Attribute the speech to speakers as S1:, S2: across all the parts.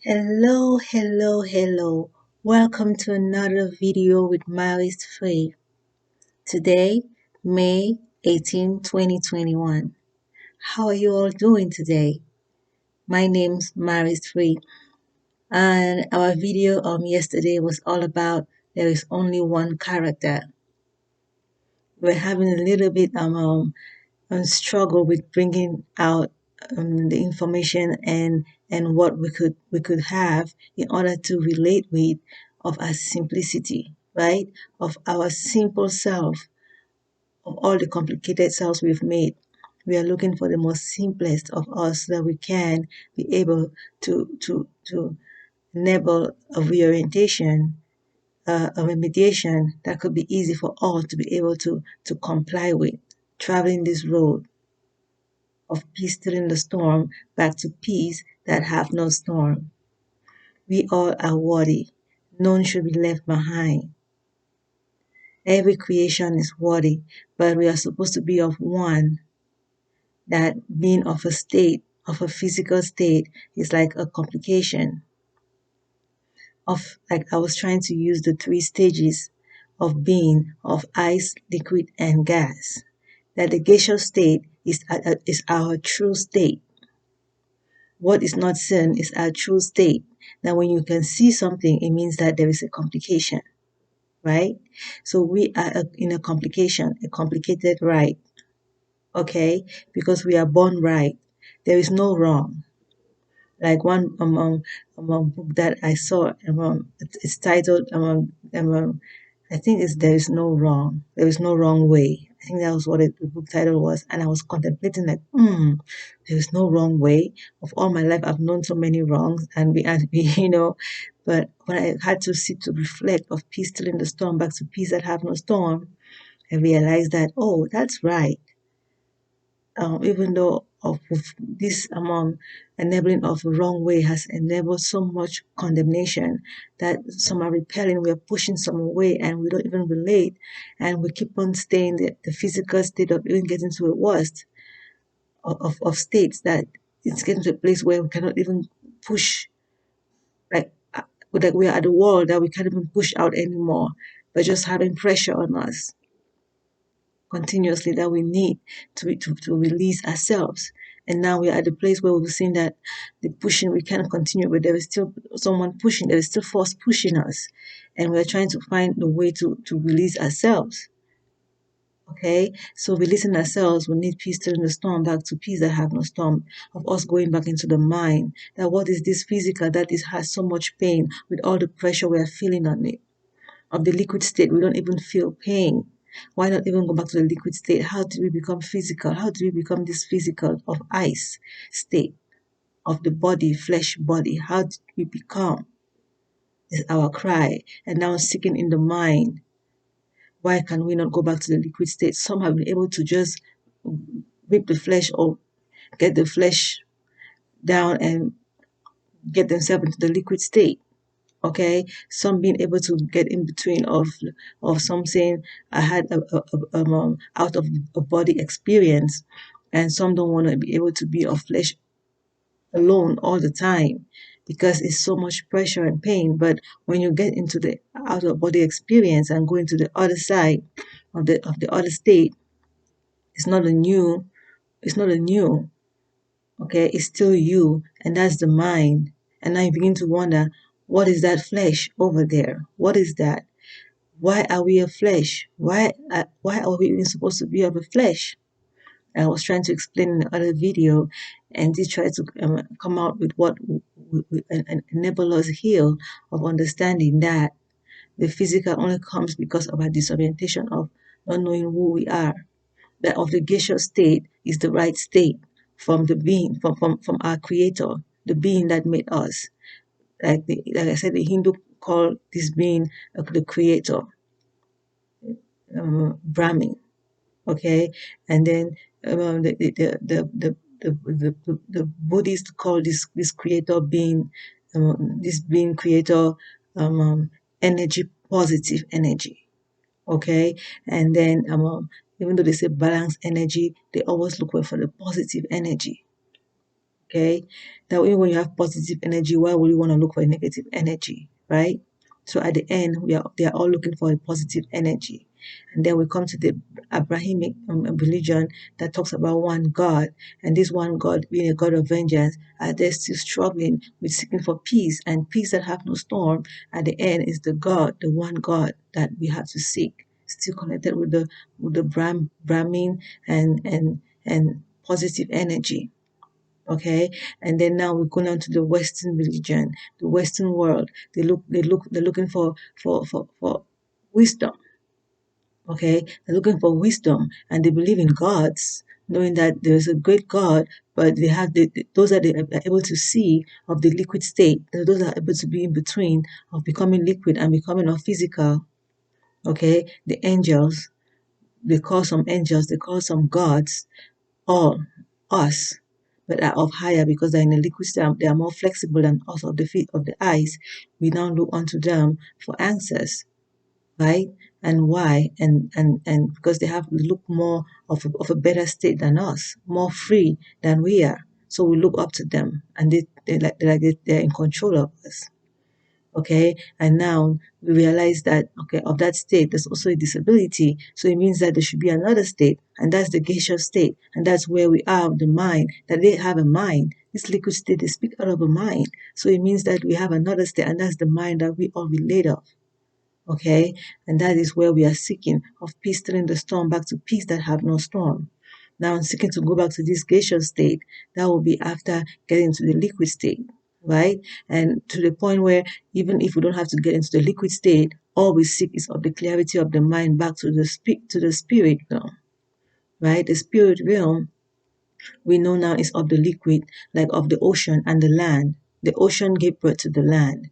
S1: Hello, hello, hello. Welcome to another video with Marist. Today, May 18, 2021. How are you all doing today? My name's Marist, and our video yesterday was all about there is only one character. We're having a little bit struggle with bringing out the information and what we could have in order to relate with of our simplicity, right? Of our simple self, of all the complicated selves we've made. We are looking for the most simplest of us so that we can be able to enable a reorientation, a remediation that could be easy for all to be able to comply with, traveling this road of peace still in the storm, back to peace that have no storm. We all are worthy. None should be left behind. Every creation is worthy, but we are supposed to be of one. That being of a state, of a physical state, is like a complication of, like I was trying to use the three stages of being of ice, liquid, and gas. That the gaseous state is our true state. What is not seen is our true state. Now, when you can see something, it means that there is a complication, right? So we are in a complication, a complicated right, okay? Because we are born right. There is no wrong. Like one book that I saw, it's titled, I think it's There is No Wrong. There is no wrong way. I think that was what the book title was. And I was contemplating like, there is no wrong way. Of all my life, I've known so many wrongs and but when I had to sit to reflect of peace still in the storm, back to peace that have no storm, I realized that, oh, that's right. Even though of this enabling of a wrong way has enabled so much condemnation that some are repelling, we are pushing some away and we don't even relate, and we keep on staying the physical state of even getting to a worst of states that it's getting to a place where we cannot even push, like like we are at a wall that we can't even push out anymore, but just having pressure on us continuously that we need to release ourselves. And now we are at the place where we've seen that the pushing we can't continue, but there is still someone pushing, there is still force pushing us. And we're trying to find the way to release ourselves. Okay, so releasing ourselves, we need peace still in the storm, back to peace that have no storm, of us going back into the mind. That what is this physical that is has so much pain with all the pressure we are feeling on it. Of the liquid state, we don't even feel pain. Why not even go back to the liquid state? How do we become physical? How do we become this physical of ice state of the body, flesh body? How do we become? Is our cry. And now seeking in the mind. Why can we not go back to the liquid state? Some have been able to just rip the flesh or get the flesh down and get themselves into the liquid state. Okay, some being able to get in between of some saying I had a out of a body experience, and some don't want to be able to be of flesh alone all the time because it's so much pressure and pain. But when you get into the out of body experience and go into the other side of the other state, it's not a new, it's not a new, okay, it's still you, and that's the mind. And now you begin to wonder, what is that flesh over there? What is that? Why are we a flesh? Why are we even supposed to be of a flesh? I was trying to explain in the other video, and this tried to come out with what enable us heal of understanding that the physical only comes because of our disorientation of not knowing who we are. That of the gaseous state is the right state from the being, from our creator, the being that made us. Like I said, the Hindu call this being the creator, Brahmin. Okay, and then the Buddhists call this creator being, this being creator, energy, positive energy. Okay, and then even though they say balance energy, they always look for the positive energy. Okay, that way when you have positive energy, why would you want to look for a negative energy, right? So at the end, they are all looking for a positive energy. And then we come to the Abrahamic religion that talks about one God, and this one God being a God of vengeance, are they still struggling with seeking for peace, and peace that have no storm. At the end is the God, the one God that we have to seek, still connected with the Brahmin and positive energy. Okay, and then now we go down to the Western religion, the Western world. They're looking for wisdom. Okay, they're looking for wisdom, and they believe in gods, knowing that there's a great God, but they have those are able to see of the liquid state. Those are able to be in between of becoming liquid and becoming a physical. Okay, the angels, they call some angels, they call some gods, all us, but are of higher because they're in a liquid state. They are more flexible than us of the feet of the eyes. We now look unto them for answers, right? And why? And because they have look more of a better state than us, more free than we are. So we look up to them, and they're in control of us. Okay, and now we realize that, okay, of that state there's also a disability, so it means that there should be another state, and that's the gaseous state, and that's where we are of the mind, that they have a mind. This liquid state, they speak out of a mind, so it means that we have another state, and that's the mind that we all relate of. Okay, and that is where we are seeking of peace, turning the storm back to peace that have no storm. Now I'm seeking to go back to this gaseous state. That will be after getting to the liquid state, right? And to the point where even if we don't have to get into the liquid state, all we seek is of the clarity of the mind back to the spirit realm, right? The spirit realm we know now is of the liquid, like of the ocean and the land. The ocean gave birth to the land.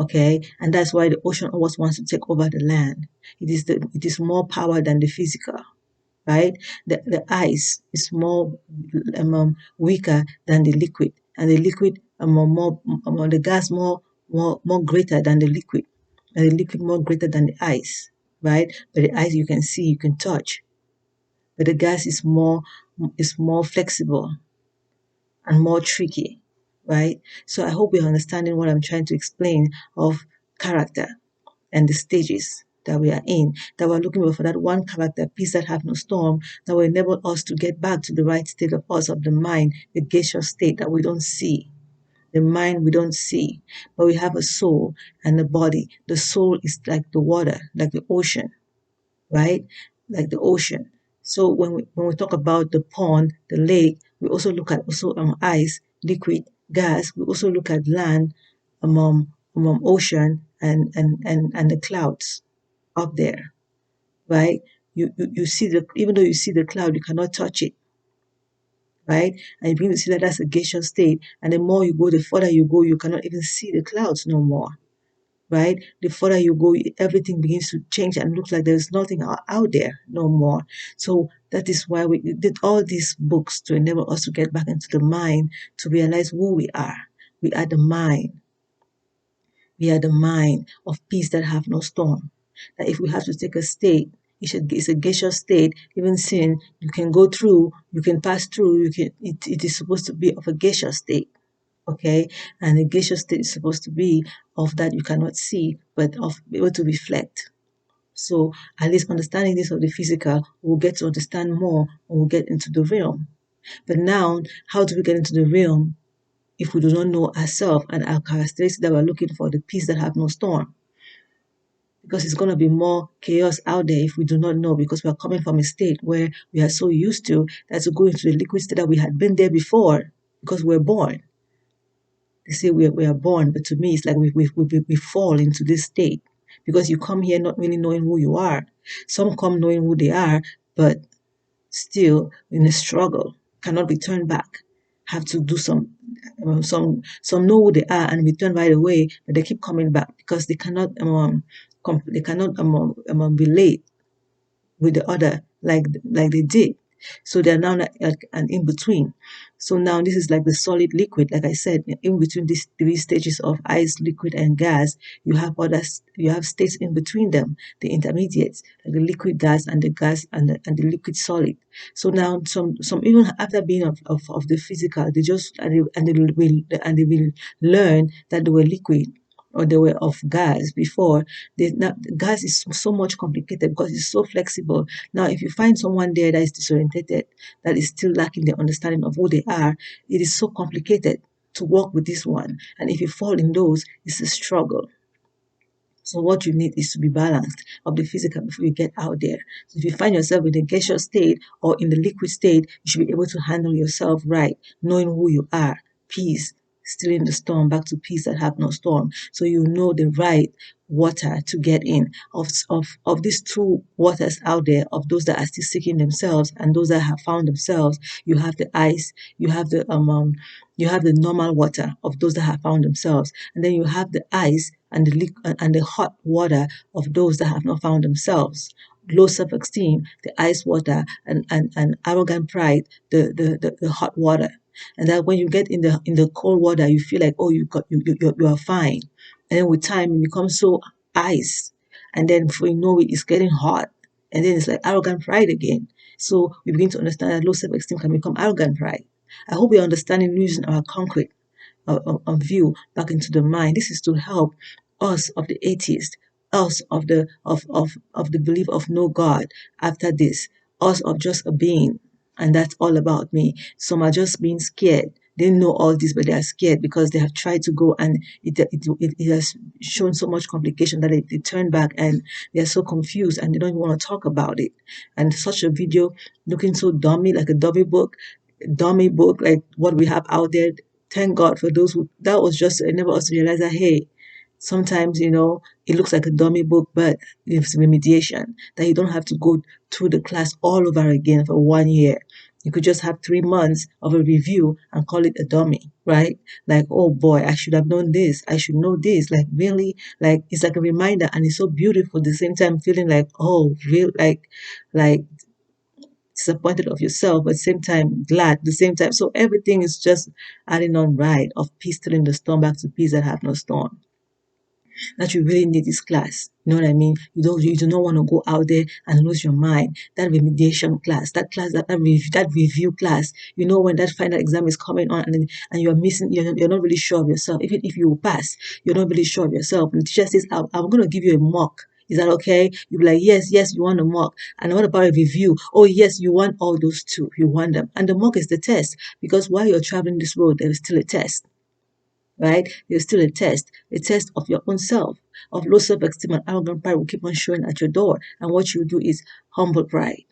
S1: Okay, and that's why the ocean always wants to take over the land. It is more power than the physical, right? The ice is more weaker than the liquid, and the liquid the gas more greater than the liquid, and the liquid more greater than the ice, right? But the ice you can see, you can touch, but the gas is more flexible and more tricky, right? So I hope you're understanding what I'm trying to explain of character and the stages that we are in, that we're looking for that one character, peace that have no storm, that will enable us to get back to the right state of us, of the mind, the gaseous state that we don't see. The mind we don't see, but we have a soul and a body. The soul is like the water, like the ocean, right? Like the ocean. So when we talk about the pond, the lake, we also look at also ice, liquid, gas. We also look at land, ocean, and the clouds up there, right? You see even though you see the cloud, you cannot touch it, right? And you begin to see that that's a gaseous state. And the more you go, the further you go, you cannot even see the clouds no more, right? The further you go, everything begins to change and looks like there's nothing out there no more. So that is why we did all these books, to enable us to get back into the mind, to realize who we are. We are the mind. We are the mind of peace that have no storm. That if we have to take a state, it's a gaseous state. Even sin, you can go through, you can pass through. It is supposed to be of a gaseous state. Okay, and the gaseous state is supposed to be of that you cannot see, but of able to reflect. So at least understanding this of the physical, we'll get to understand more when we get into the realm. But now, how do we get into the realm if we do not know ourselves and our characteristics that we're looking for, the peace that have no storm? Because it's going to be more chaos out there if we do not know, because we are coming from a state where we are so used to that, to go into the liquid state that we had been there before because we're born. They say we are born, but to me, it's like we fall into this state because you come here not really knowing who you are. Some come knowing who they are, but still in a struggle, cannot return back. Have to do some know who they are and return right away, but they keep coming back because they cannot relate with the other like they did. So they're now like an in between. So now this is like the solid liquid. Like I said, in between these three stages of ice, liquid, and gas, you have you have states in between them, the intermediates, like the liquid gas and the gas and the liquid solid. So now some even after being of the physical, they just and they will learn that they were liquid or they were of gas before. Now gas is so much complicated because it's so flexible. Now if you find someone there that is disorientated, that is still lacking the understanding of who they are, it is so complicated to work with this one. And if you fall in those, it's a struggle. So what you need is to be balanced of the physical before you get out there. So if you find yourself in the gaseous state or in the liquid state, you should be able to handle yourself right, knowing who you are. Peace, still in the storm, back to peace that have no storm. So you know the right water to get in. Of these two waters out there, of those that are still seeking themselves and those that have found themselves, you have the ice, you have the normal water of those that have found themselves, and then you have the ice and the hot water of those that have not found themselves. Low self-esteem, the ice water, and arrogant pride, the hot water. And that when you get in the cold water, you feel like, oh, you are fine. And then with time you become so ice. And then before you know it, it's getting hot. And then it's like arrogant pride again. So we begin to understand that low self-esteem can become arrogant pride. I hope we are understanding using our concrete view back into the mind. This is to help us of the atheist, us of the belief of no God after this, us of just a being, and that's all about me. Some are just being scared. They know all this, but they are scared because they have tried to go, and it has shown so much complication that they turn back and they are so confused and they don't even want to talk about it. And such a video looking so dummy, like a dummy book like what we have out there. Thank God for those who, that was just enable us to realize that, hey, sometimes, it looks like a dummy book, but it's remediation, that you don't have to go through the class all over again for 1 year. You could just have 3 months of a review and call it a dummy, right? Like, oh boy, I should have known this. I should know this. Like, really, like, it's like a reminder, and it's so beautiful at the same time, feeling like, oh, real, like disappointed of yourself, but at the same time glad at the same time. So everything is just adding on right of peace till in the storm, back to peace that have no storm. That you really need this class. You know what I mean? You do not want to go out there and lose your mind. That remediation class, that review class. You know when that final exam is coming on, and you're missing, you're not really sure of yourself. Even if you pass, you're not really sure of yourself. And the teacher says, I'm going to give you a mock. Is that okay? You'll be like, yes, you want a mock. And what about a review? Oh, yes, you want all those two. You want them. And the mock is the test. Because while you're traveling this road, there is still a test, right? There's still a test of your own self, of low self-esteem, and arrogant pride will keep on showing at your door. And what you do is humble pride,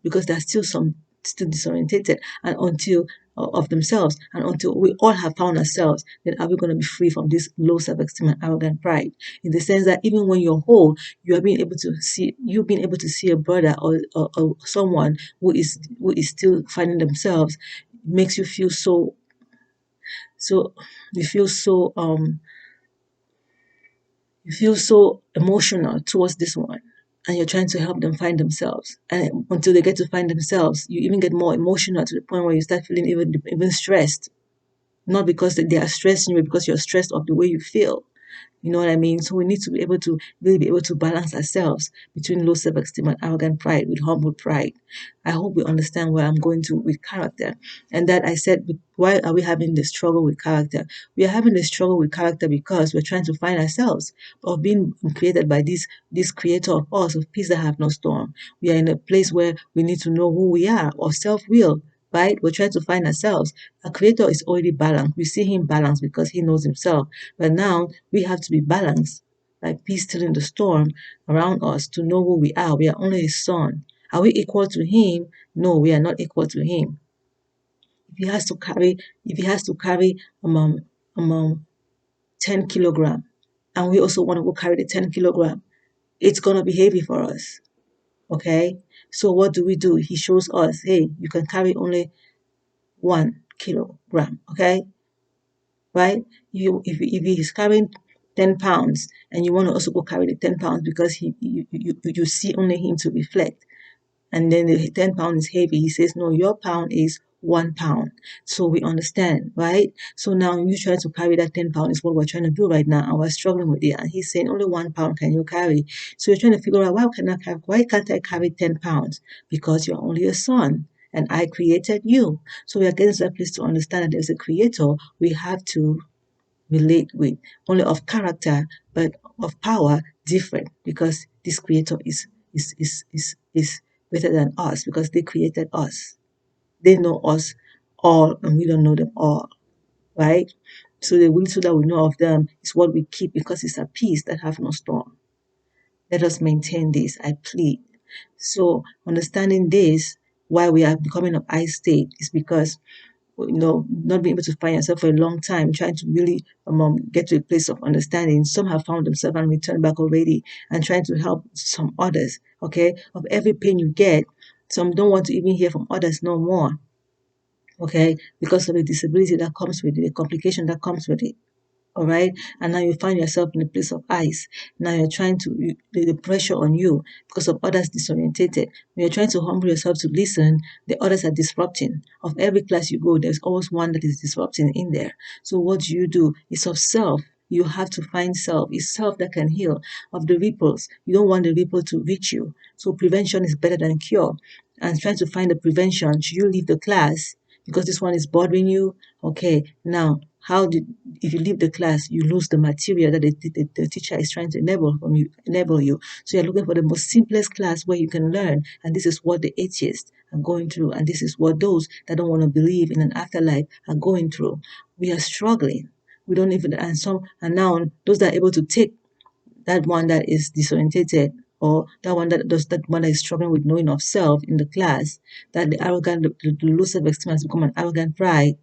S1: because there's still some still disorientated, and until of themselves, and until we all have found ourselves, then are we going to be free from this low self-esteem and arrogant pride? In the sense that even when you're whole, you've been able to see a brother or someone who is still finding themselves, makes you feel so you feel so emotional towards this one, and you're trying to help them find themselves, and until they get to find themselves, you even get more emotional to the point where you start feeling even stressed, not because they are stressing you, but because you're stressed of the way you feel. You know what I mean? So we need to be able to really be able to balance ourselves between low self-esteem and arrogant pride with humble pride. I hope we understand where I'm going to with character. And that I said, why are we having the struggle with character? We are having the struggle with character because we're trying to find ourselves, of being created by this creator of us, of peace that have no storm. We are in a place where we need to know who we are, or self-will, right? We're trying to find ourselves. Our creator is already balanced. We see him balanced because he knows himself. But now we have to be balanced, like peace still in the storm around us, to know who we are. We are only his son. Are we equal to him? No, we are not equal to him. If he has to carry um 10 kilogram, and we also want to go carry the 10 kilogram, it's gonna be heavy for us. Okay? So what do? He shows us, hey, you can carry only 1 kilogram. Okay? Right? If he's carrying 10 pounds, and you want to also go carry the 10 pounds because you see only him to reflect, and then the 10 pound is heavy, he says, no, your pound is 1 pound. So we understand, right? So now you trying to carry that 10 pound is what we're trying to do right now, and we're struggling with it. And he's saying only 1 pound can you carry. So you're trying to figure out why can't I carry 10 pounds? Because you're only a son and I created you. So we are getting to that place to understand that there's a creator we have to relate with, only of character, but of power different, because this creator is better than us, because they created us. They know us all and we don't know them all, right? So the little that we know of them is what we keep, because it's a peace that have no storm. Let us maintain this, I plead. So understanding this, why we are becoming of I state, is because not being able to find yourself for a long time, trying to really get to a place of understanding. Some have found themselves and returned back already, and trying to help some others, okay? Of every pain you get, some don't want to even hear from others no more, okay? Because of the disability that comes with it, the complication that comes with it. All right, and now you find yourself in a place of ice. Now you're trying to the pressure on you because of others disorientated. When you're trying to humble yourself to listen, the others are disrupting. Of every class you go, there's always one that is disrupting in there. So what do? It's of self. You have to find self. It's self that can heal. Of the ripples, you don't want the ripple to reach you. So prevention is better than cure. And trying to find the prevention, should you leave the class because this one is bothering you? Okay, now if you leave the class, you lose the material that the teacher is trying to enable you. So you're looking for the most simplest class where you can learn. And this is what the atheists are going through. And this is what those that don't want to believe in an afterlife are going through. We are struggling. We don't even, and now those that are able to take that one that is disorientated, or that one that is struggling with knowing of self in the class, that the arrogant, the low self-esteem has become an arrogant pride.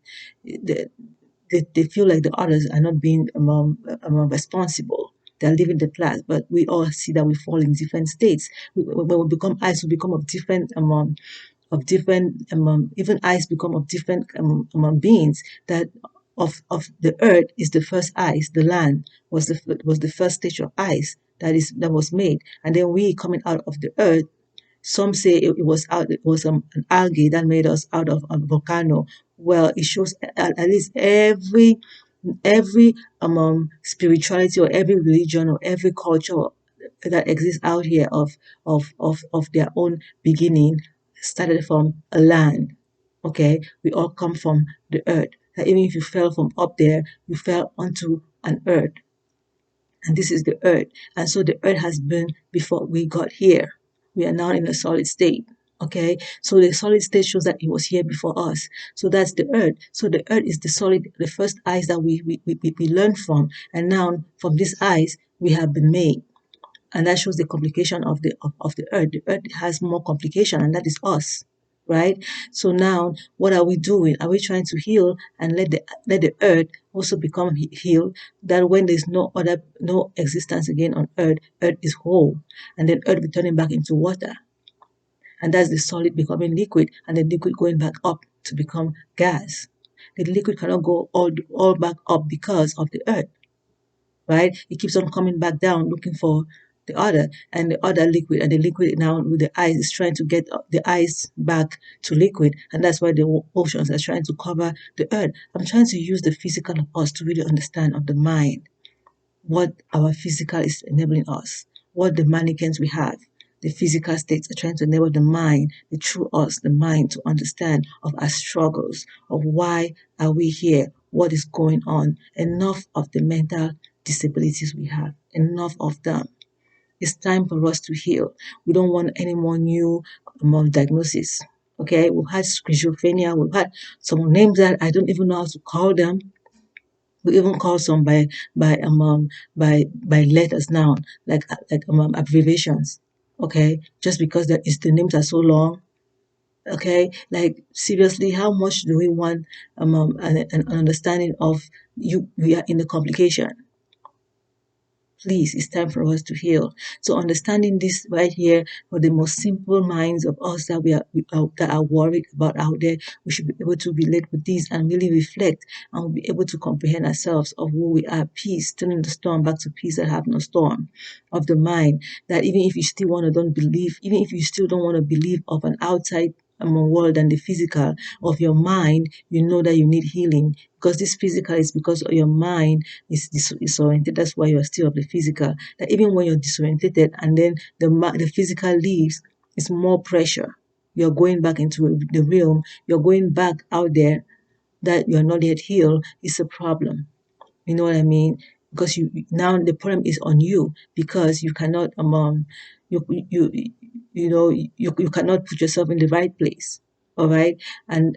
S1: They feel like the others are not being responsible. They're leaving the class, but we all see that we fall in different states. When we become eyes, we become of different even eyes become of different beings. That of the earth is the first ice. The land was the first stage of ice that was made, and then we coming out of the earth. Some say it was an algae that made us out of a volcano. Well, it shows at least every spirituality, or every religion, or every culture that exists out here of their own beginning started from a land. Okay, we all come from the earth. That even if you fell from up there, you fell onto an earth, and this is the earth. And so the earth has been before we got here. We are now in a solid state. Okay, so the solid state shows that it was here before us. So that's the earth. So the earth is the first ice that we learned from. And now from this ice, we have been made. And that shows the complication of the earth. The earth has more complication, and that is us, right? So now, what are we doing? Are we trying to heal and let the earth also become healed? That when there's no existence again on earth, earth is whole, and then earth returning back into water, and that's the solid becoming liquid, and the liquid going back up to become gas. The liquid cannot go all back up because of the earth, right? It keeps on coming back down looking for the other and the other liquid, and the liquid now with the ice is trying to get the ice back to liquid, and that's why the oceans are trying to cover the earth. I'm trying to use the physical of us to really understand of the mind, what our physical is enabling us, what the mannequins we have, the physical states are trying to enable the mind, the true us, the mind, to understand of our struggles, of why are we here, what is going on. Enough of the mental disabilities we have, enough of them. It's time for us to heal. We don't want any more new diagnosis. Okay, we've had schizophrenia, we've had some names that I don't even know how to call them. We even call some by letters now, like abbreviations. Okay, just because the names are so long. Okay, like seriously, how much do we want an understanding of you? We are in the complication. Please, it's time for us to heal. So understanding this right here, for the most simple minds of us that are worried about out there, we should be able to relate with these and really reflect, and we'll be able to comprehend ourselves of who we are. Peace, turning the storm back to peace that have no storm. Of the mind, that even if you still want to don't believe, even if you still don't want to believe of an outside world than the physical of your mind, you know that you need healing, because this physical is because your mind is disoriented. That's why you are still of the physical. That even when you're disoriented and then the physical leaves, it's more pressure. You're going back into the realm. You're going back out there that you're not yet healed. It's a problem. You know what I mean? Because you now the problem is on you, because you cannot you you you cannot put yourself in the right place. All right, and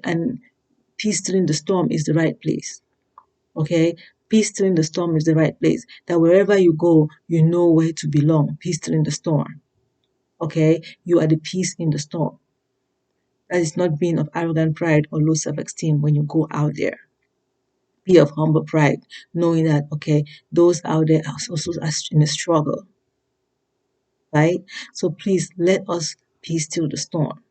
S1: peace during the storm is the right place. Okay, peace during the storm is the right place. That wherever you go, you know where to belong. Peace during the storm. Okay, you are the peace in the storm. That is not being of arrogant pride or low self-esteem when you go out there. Be of humble pride, knowing that, okay, those out there are also in a struggle, right? So please let us peace still the storm,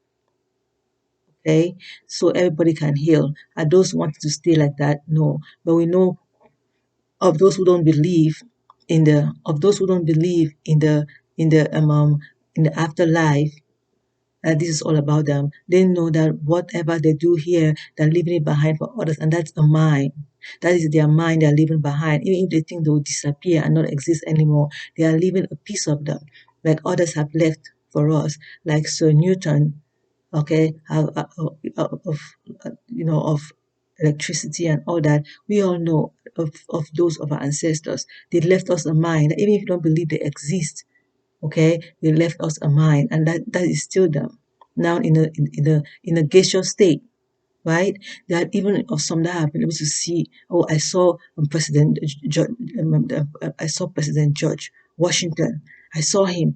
S1: okay? So everybody can heal. Are those wanting to stay like that? No. But we know of those who don't believe in the afterlife, this is all about them. They know that whatever they do here, they're leaving it behind for others, and that's a mind. That is their mind they're leaving behind. Even if they think they will disappear and not exist anymore, they are leaving a piece of them, like others have left for us, like Sir Newton, okay, of electricity and all that. We all know of those of our ancestors. They left us a mind. Even if you don't believe they exist, okay, they left us a mind, and that is still them now in a gaseous state, right? That even of some that have been able to see, oh, I saw I saw President George Washington. I saw him.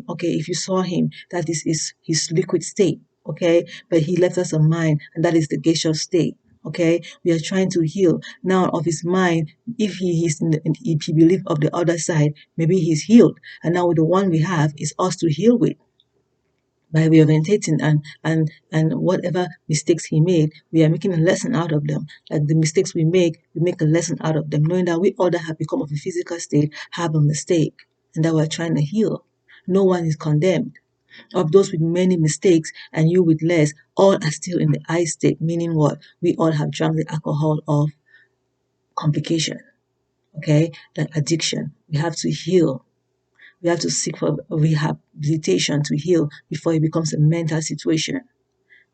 S1: Okay, if you saw him, that is his liquid state, okay? But he left us a mind, and that is the gaseous state. Okay, we are trying to heal now of his mind. If he is if he believe of the other side, maybe he's healed, and now the one we have is us to heal with, by reorientating, and whatever mistakes he made, we are making a lesson out of them. Like the mistakes we make a lesson out of them, knowing that we all that have become of a physical state have a mistake, and that we're trying to heal. No one is condemned. Of those with many mistakes and you with less, all are still in the I state, meaning what? We all have drunk the alcohol of complication, okay? Like addiction. We have to heal. We have to seek for rehabilitation to heal before it becomes a mental situation.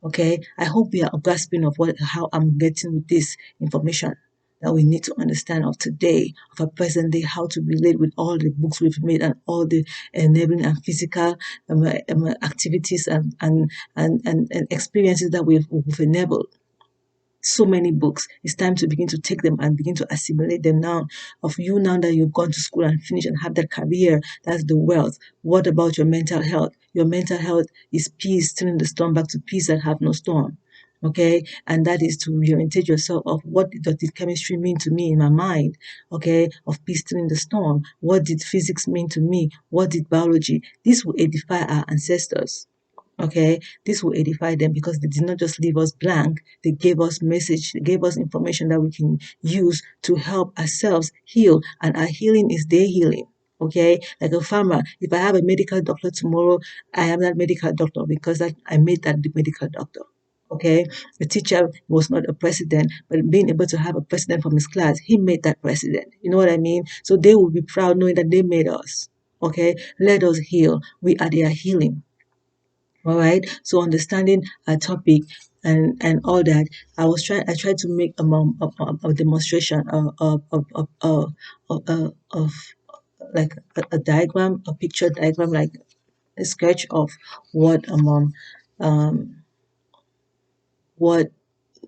S1: Okay, I hope we are grasping of how I'm getting with this information that we need to understand of today, of our present day, how to relate with all the books we've made and all the enabling and physical activities and experiences that we've enabled. So many books. It's time to begin to take them and begin to assimilate them now. Of you now that you've gone to school and finished and have that career, that's the wealth. What about your mental health? Your mental health is peace, turning the storm back to peace that have no storm. Okay, and that is to reorientate yourself of what does the chemistry mean to me in my mind, okay, of peace turning the storm. What did physics mean to me? What did biology? This will edify our ancestors. Okay, this will edify them, because they did not just leave us blank. They gave us message, they gave us information that we can use to help ourselves heal, and our healing is their healing. Okay, like a farmer, if I have a medical doctor tomorrow, I am that medical doctor because I made that the medical doctor. Okay, the teacher was not a president, but being able to have a president from his class, he made that president. You know what I mean? So they will be proud knowing that they made us. Okay, let us heal. We are their healing. All right, so understanding a topic and all that, I tried to make a demonstration of like a diagram, a picture diagram, like a sketch of what um what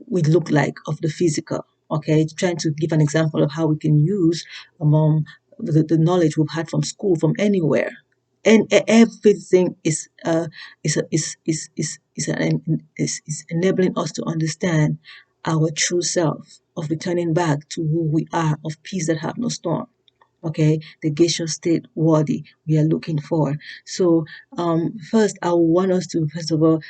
S1: we look like of the physical. Okay, trying to give an example of how we can use the knowledge we've had from school, from anywhere, and everything is enabling us to understand our true self, of returning back to who we are, of peace that have no storm. Okay, the gaseous state worthy we are looking for. So first I want us to, first of all,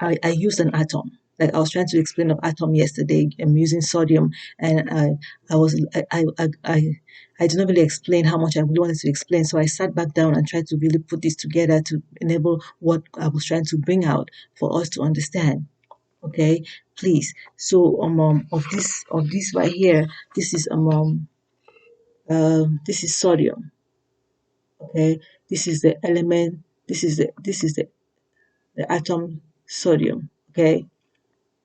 S1: I used an atom. Like I was trying to explain of atom yesterday. I'm using sodium, and I was I did not really explain how much I really wanted to explain. So I sat back down and tried to really put this together to enable what I was trying to bring out for us to understand. Okay, please. So of this right here, this is this is sodium. Okay, this is the element. This is the atom sodium. Okay,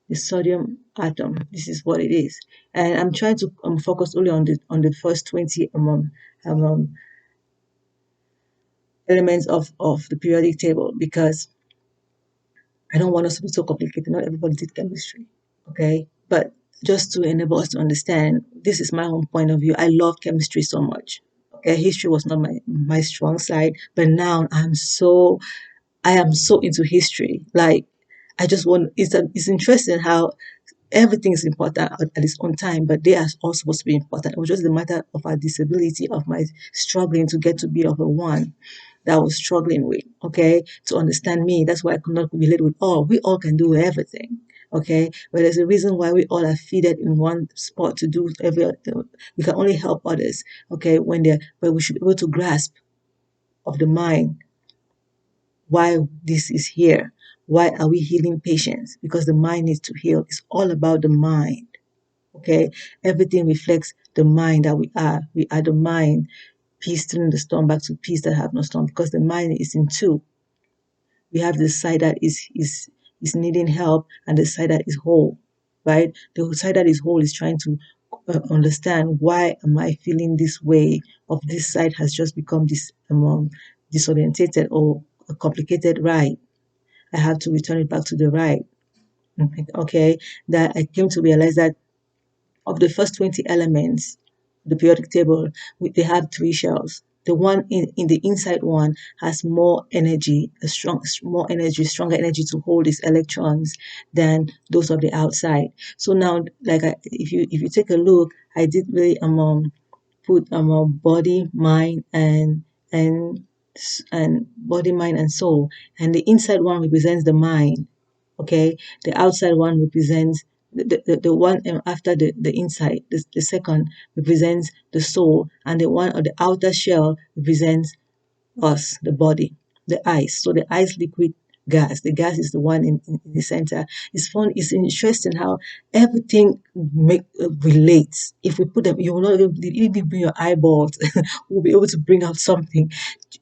S1: the sodium atom. This is what it is, and I'm trying to focus only on the first 20 elements of the periodic table, because I don't want us to be so complicated. Not everybody did chemistry, okay? But just to enable us to understand, this is my own point of view. I love chemistry so much. Okay, history was not my strong side, but now I am so into history. Like I just want it's interesting how everything is important at its own time, but they are all supposed to be important. It was just a matter of our disability, of my struggling to get to be of a one that I was struggling with, okay, to understand me. That's why I could not relate with all. We all can do everything, okay, but there's a reason why we all are fitted in one spot to do everything. We can only help others, okay, but we should be able to grasp of the mind why this is here. Why are we healing patients? Because the mind needs to heal. It's all about the mind. Okay, everything reflects the mind that we are. We are the mind. Peace turning the storm back to peace that have no storm, because the mind is in two. We have the side that is needing help, and the side that is whole, right? The side that is whole is trying to understand, why am I feeling this way? Of this side has just become disorientated or complicated, right? I have to return it back to the right. Okay, that I came to realize that of the first 20 elements, the periodic table, they have three shells. The one in the inside one has more energy, more energy, stronger energy to hold its electrons than those of the outside. So now, like if you take a look, I did really put body, mind, and body, mind, and soul, and the inside one represents the mind. Okay, the outside one represents the one after the inside, the second represents the soul, and the one on the outer shell represents us, the body, the ice. So the ice liquid gas, the gas is the one in the center. It's fun, it's interesting how everything relates. If we put them, you will not even bring your eyeballs, we'll be able to bring out something.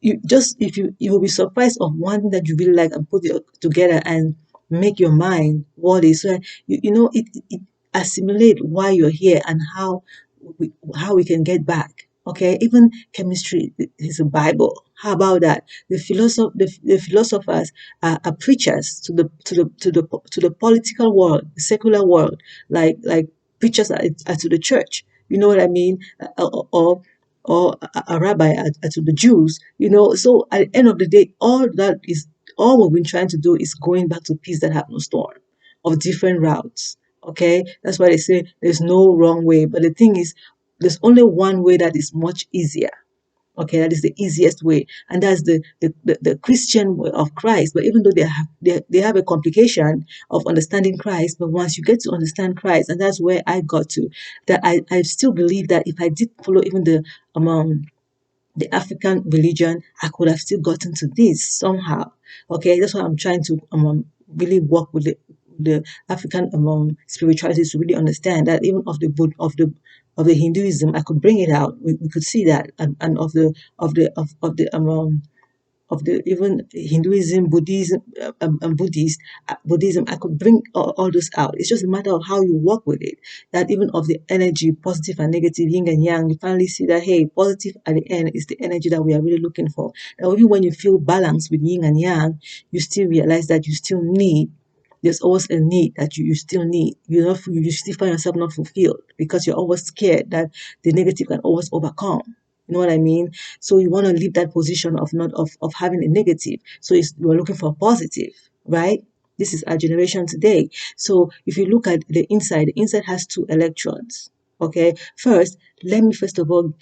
S1: You just, if you will be surprised of one that you really like, and put it together and make your mind what is. So it assimilate why you're here, and how we can get back. Okay, even chemistry is a Bible. How about that? The philosophers are preachers to the political world, the secular world, like preachers are to the church. You know what I mean? Or a rabbi are to the Jews. So at the end of the day, all we've been trying to do is going back to peace that have no storm, of different routes. Okay, that's why they say there's no wrong way. But the thing is, there's only one way that is much easier. Okay, that is the easiest way, and that's the Christian way of Christ. But even though they have a complication of understanding Christ, but once you get to understand Christ, and that's where I got to, that I still believe that if I did follow even the African religion, I could have still gotten to this somehow. Okay, that's why I'm trying to really work with the African spirituality, to really understand that even of the of the Hinduism, I could bring it out. We could see that, and of the even Hinduism, Buddhism, and Buddhism, I could bring all those out. It's just a matter of how you work with it. That even of the energy, positive and negative, yin and yang, you finally see that, hey, positive at the end is the energy that we are really looking for. Now, even when you feel balanced with yin and yang, you still realize that you still need. There's always a need that you still need. You still find yourself not fulfilled, because you're always scared that the negative can always overcome. You know what I mean? So you want to leave that position of not of having a negative. So you're looking for a positive, right? This is our generation today. So if you look at the inside has two electrons. Okay. Let me first of all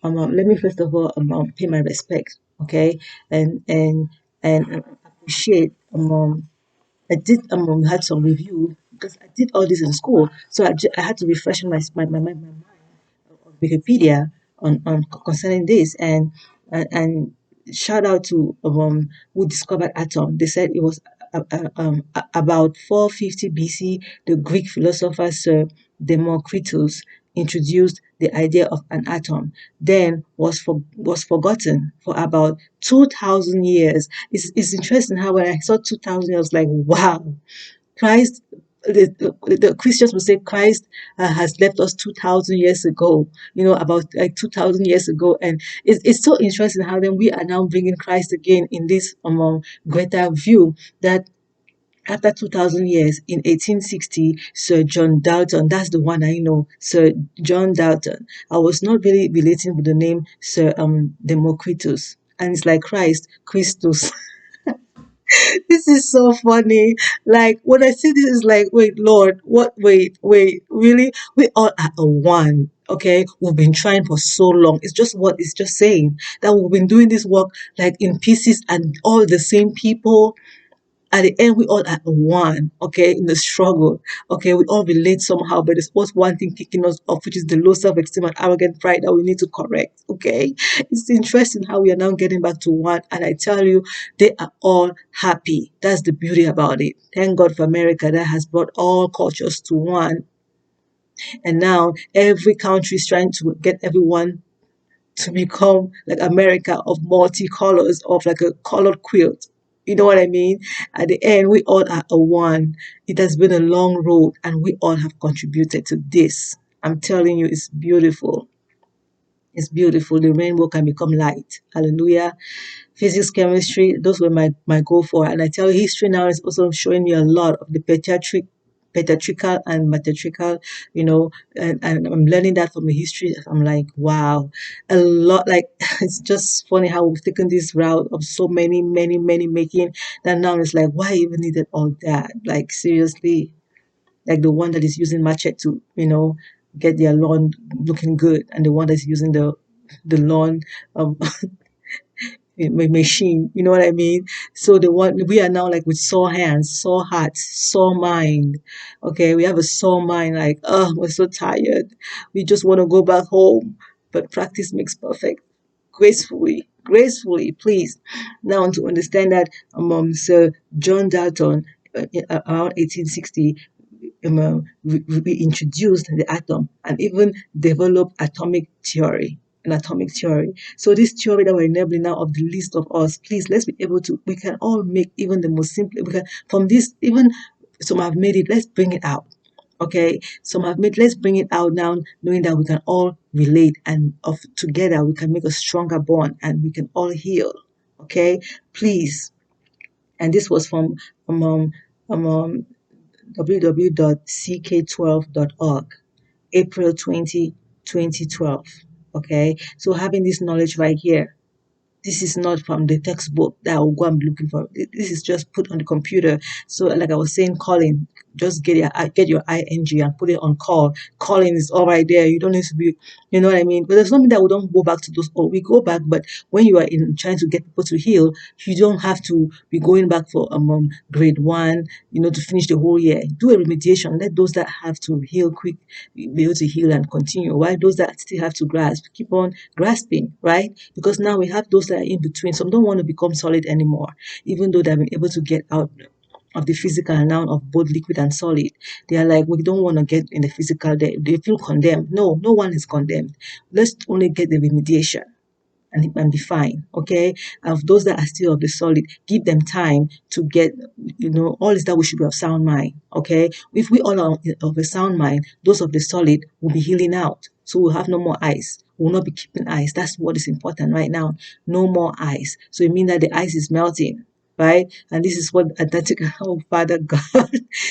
S1: let me first of all pay my respect. Okay, and appreciate I did had some review because I did all this in school, so I had to refresh my mind of Wikipedia on concerning this, and shout out to who discovered atom. They said it was about 450 BC. The Greek philosopher Sir Democritus introduced the idea of an atom, then was forgotten for about 2,000 years. It's interesting how when I saw 2,000 years, I was like, wow, Christ, the Christians will say Christ has left us 2,000 years ago, about like 2,000 years ago. And it's so interesting how then we are now bringing Christ again in this greater view that after 2,000 years in 1860, Sir John Dalton, that's the one I know, Sir John Dalton. I was not really relating with the name Sir Democritus. And it's like Christ, Christus. This is so funny. Like when I see this, it's like, wait, Lord, what? Wait, really? We all are a one. Okay, we've been trying for so long. It's just what it's just saying that we've been doing this work like in pieces and all the same people. At the end, we all are one, okay, in the struggle. Okay, we all relate somehow, but there's always one thing kicking us off, which is the low self-esteem and arrogant pride that we need to correct. Okay. It's interesting how we are now getting back to one, and I tell you, they are all happy. That's the beauty about it. Thank God for America that has brought all cultures to one. And now every country is trying to get everyone to become like America of multicolors, of like a colored quilt. You know what I mean? At the end, we all are a one. It has been a long road, and we all have contributed to this. I'm telling you, it's beautiful. It's beautiful. The rainbow can become light. Hallelujah. Physics, chemistry, those were my goal for. And I tell you, history now is also showing me a lot of the patriarchal and matriarchal, and I'm learning that from the history. I'm like, wow, a lot. Like, it's just funny how we've taken this route of so many making that now it's like, why even needed all that? Like, seriously, like the one that is using machete to, get their lawn looking good, and the one that's using the lawn um machine. You know what I mean? So the one we are now like with sore hands, sore hearts, sore mind. Okay, we have a sore mind. Like, oh, we're so tired. We just want to go back home. But practice makes perfect. Gracefully, please. Now to understand that Sir John Dalton, around 1860, we introduced the atom and even developed atomic theory. An atomic theory. So this theory that we're enabling now of the least of us, please let's be able to. We can all make even the most simple. We can from this even some have made it. Let's bring it out. Okay, some have made. Let's bring it out now, knowing that we can all relate and of together we can make a stronger bond and we can all heal. Okay, please. And this was from um, www.ck12.org, April 20, 2012. Okay, so having this knowledge right here, this is not from the textbook that I will go and be looking for. This is just put on the computer. So, like I was saying, calling, just get your ing and put it on call. Calling is all right there. You don't need to be, you know what I mean. But there's nothing that we don't go back to those. Or we go back, but when you are in trying to get people to heal, you don't have to be going back for grade one, to finish the whole year. Do a remediation. Let those that have to heal quick be able to heal and continue. While those that still have to grasp, keep on grasping, right? Because now we have those that are in between. Some don't want to become solid anymore, even though they've been able to get out of the physical and now of both liquid and solid. They are like, we don't want to get in the physical. They feel condemned. No, no one is condemned. Let's only get the remediation and be fine. Okay. Of those that are still of the solid, give them time to get, all is that we should be of sound mind. Okay. If we all are of a sound mind, those of the solid will be healing out. So we'll have no more ice. We'll not be keeping ice. That's what is important right now. No more ice. So it means that the ice is melting. Right? And this is what Antarctica, oh Father God,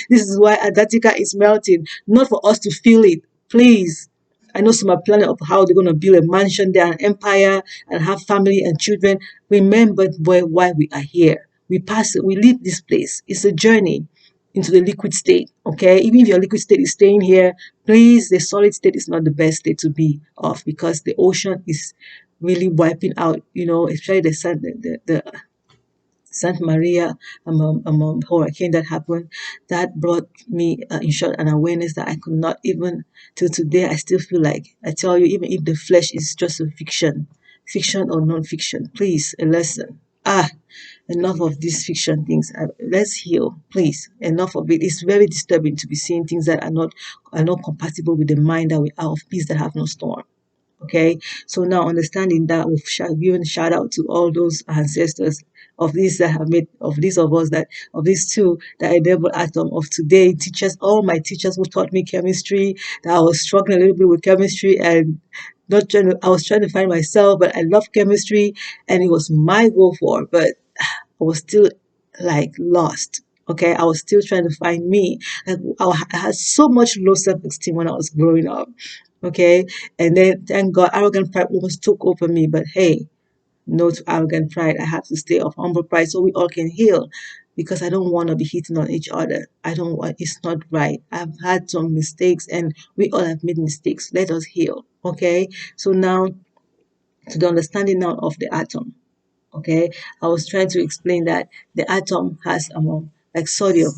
S1: this is why Antarctica is melting, not for us to feel it. Please, I know some are planning of how they're going to build a mansion there, an empire, and have family and children. Remember why we are here. We leave this place. It's a journey into the liquid state. Okay, even if your liquid state is staying here, please, the solid state is not the best state to be of because the ocean is really wiping out. Especially the sun, the Santa Maria hurricane that happened, that brought me, in short, an awareness that I could not even, till today, I still feel like, I tell you, even if the flesh is just a fiction or non-fiction, please, a lesson. Enough of these fiction things. Let's heal, please. Enough of it. It's very disturbing to be seeing things that are not compatible with the mind that we are of peace that have no storm. Okay, so now understanding that, we've given shout out to all those ancestors of these that have made, of these of us that, of these two that enable atom of today, teachers, all my teachers who taught me chemistry, that I was struggling a little bit with chemistry and not trying to, I was trying to find myself, but I love chemistry and it was my goal for, but I was still like lost. Okay, I was still trying to find me. Like, I had so much low self-esteem when I was growing up. Okay, and then thank God, arrogant pride almost took over me. But hey, no to arrogant pride. I have to stay of humble pride so we all can heal. Because I don't want to be hitting on each other. I don't want. It's not right. I've had some mistakes, and we all have made mistakes. Let us heal. Okay. So now, to the understanding now of the atom. Okay, I was trying to explain that the atom has, like sodium,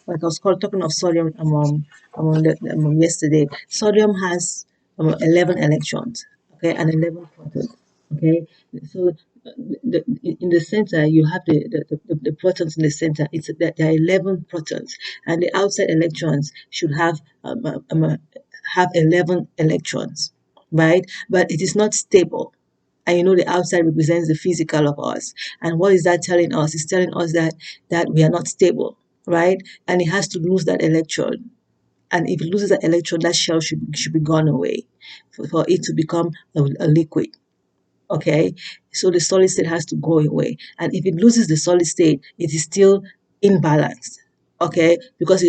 S1: like I was talking of sodium, yesterday. Sodium has 11 electrons, okay, and 11 protons. Okay, so in the center you have the protons in the center. It's that there are 11 protons, and the outside electrons should have 11 electrons, right? But it is not stable. And the outside represents the physical of us. And what is that telling us? It's telling us that we are not stable, right? And it has to lose that electron. And if it loses that electron, that shell should be gone away for it to become a liquid. Okay, so the solid state has to go away, and if it loses the solid state, it is still imbalanced. Okay, because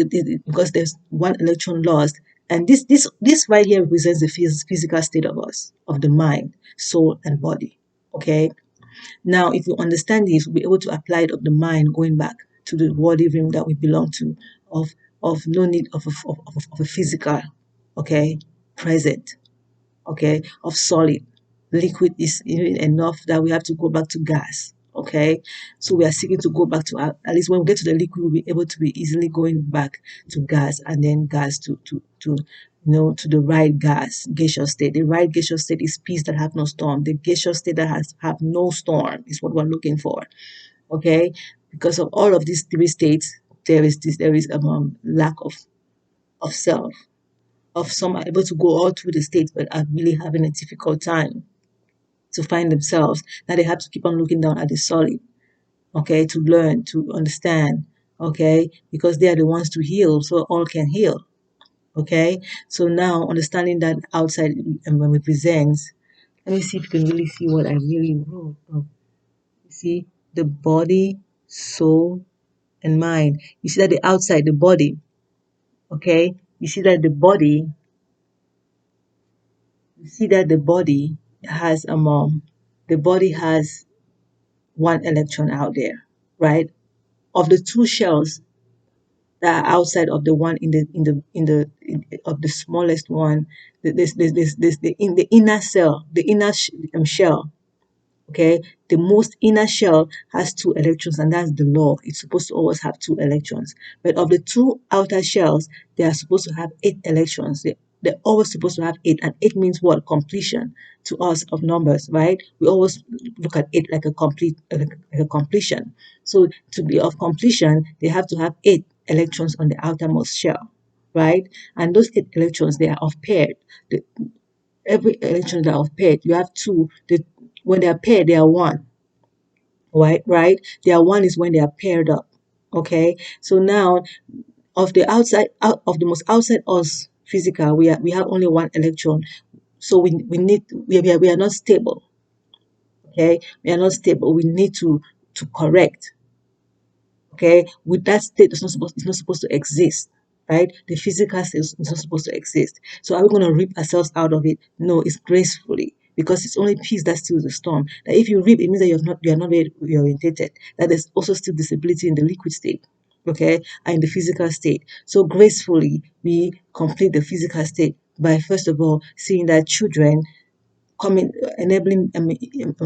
S1: there's one electron lost, and this right here represents the physical state of us, of the mind, soul, and body. Okay, now if you understand this, you'll be able to apply it of the mind, going back to the worldly realm that we belong to, of no need of a physical, okay, present, okay, of solid. Liquid is enough that we have to go back to gas. Okay, so we are seeking to go back to at least when we get to the liquid, we'll be able to be easily going back to gas, and then gas to the right gaseous state. The right gaseous state is peace that have no storm. The gaseous state that has have no storm is what we're looking for. Okay, because of all of these three states, there is lack of self, of some are able to go all through the states but are really having a difficult time to find themselves. Now they have to keep on looking down at the solid, okay, to learn, to understand, okay, because they are the ones to heal, so all can heal, okay. So now understanding that outside represents, let me see if you can really see what I really wrote. You see the body, soul, and mind. You see that the outside, the body, okay. You see that the body has the body has one electron out there, right? Of the two shells that are outside of the one of the smallest one, in the inner cell, the inner shell. Okay, the most inner shell has two electrons, and that's the law. It's supposed to always have two electrons. But of the two outer shells, they are supposed to have 8 electrons. They're always supposed to have 8, and 8 means what? Completion to us of numbers, right? We always look at 8 like like a completion. So to be of completion, they have to have 8 electrons on the outermost shell, right? And those 8 electrons, they are of paired. Every electron that are of paired, you have two. When they are paired, they are one. Right? They are one is when they are paired up. Okay. So now, of the outside, out of the most outside us physical, we have only one electron. So we are not stable. Okay, we are not stable. We need to correct. Okay, with that state, it's not supposed to exist, right? The physical state is not supposed to exist. So are we going to rip ourselves out of it? No, it's gracefully, because it's only peace that steals the storm. That if you rip, it means that you are not very orientated. That there's also still disability in the liquid state, okay, and in the physical state. So gracefully we complete the physical state by, first of all, seeing that children coming, enabling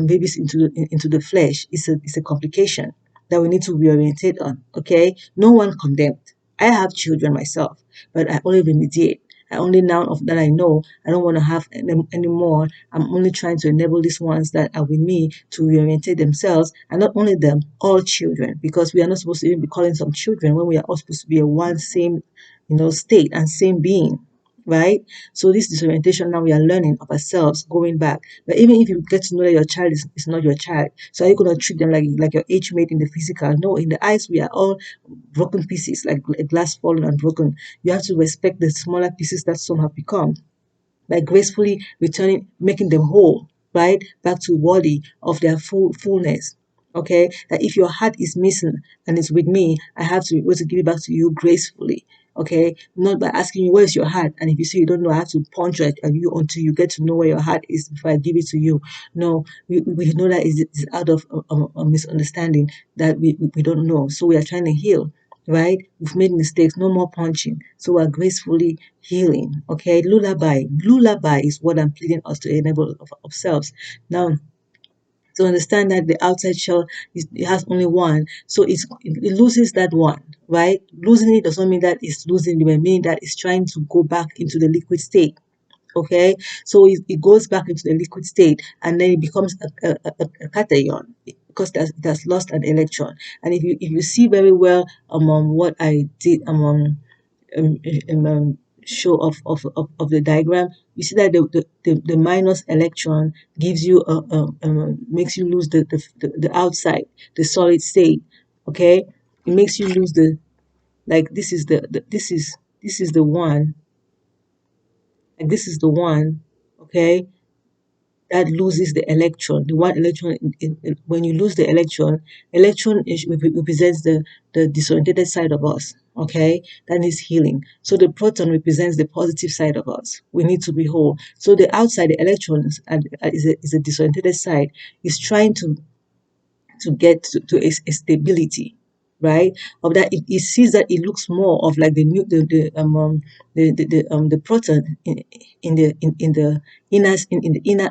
S1: babies into the flesh is a complication. that we need to reorientate on. Okay, no one condemned. I have children myself, but I only remediate. I only now of that I know I don't want to have anymore. I'm only trying to enable these ones that are with me to reorientate themselves, and not only them, all children, because we are not supposed to even be calling some children when we are all supposed to be a one same, state and same being, right? So this disorientation now we are learning of ourselves going back. But even if you get to know that your child is not your child, so are you going to treat them like your age mate in the physical? No, in the eyes we are all broken pieces, like a glass fallen and broken. You have to respect the smaller pieces that some have become by gracefully returning, making them whole, right? Back to worthy of their fullness. Okay, that if your heart is missing and it's with me, I have to be able to give it back to you gracefully. Okay, not by asking you where's your heart, and if you say you don't know, I have to punch at you until you get to know where your heart is before I give it to you. No, we know that is out of a misunderstanding that we don't know, so we are trying to heal, right? We've made mistakes, no more punching. So we're gracefully healing. Okay, lullaby. Lullaby is what I'm pleading us to enable of ourselves. Now, to understand that the outside shell it has only one, so it loses that one, right? Losing it does not mean that it's losing it, but meaning that it's trying to go back into the liquid state. Okay, so it goes back into the liquid state, and then it becomes a cation because it has lost an electron. And if you see very well what I did um, show of the diagram, you see that the minus electron gives you makes you lose the outside, the solid state. Okay, it makes you lose the, like, this is this is the one, like this is the one. Okay, that loses the electron. The one electron, when you lose the electron represents the disorientated side of us. Okay, that needs healing. So the proton represents the positive side of us. We need to be whole. So the outside, the electrons, is a disorientated side, is trying to get to a stability, right? Of that, it sees that it looks more of like the proton in the inner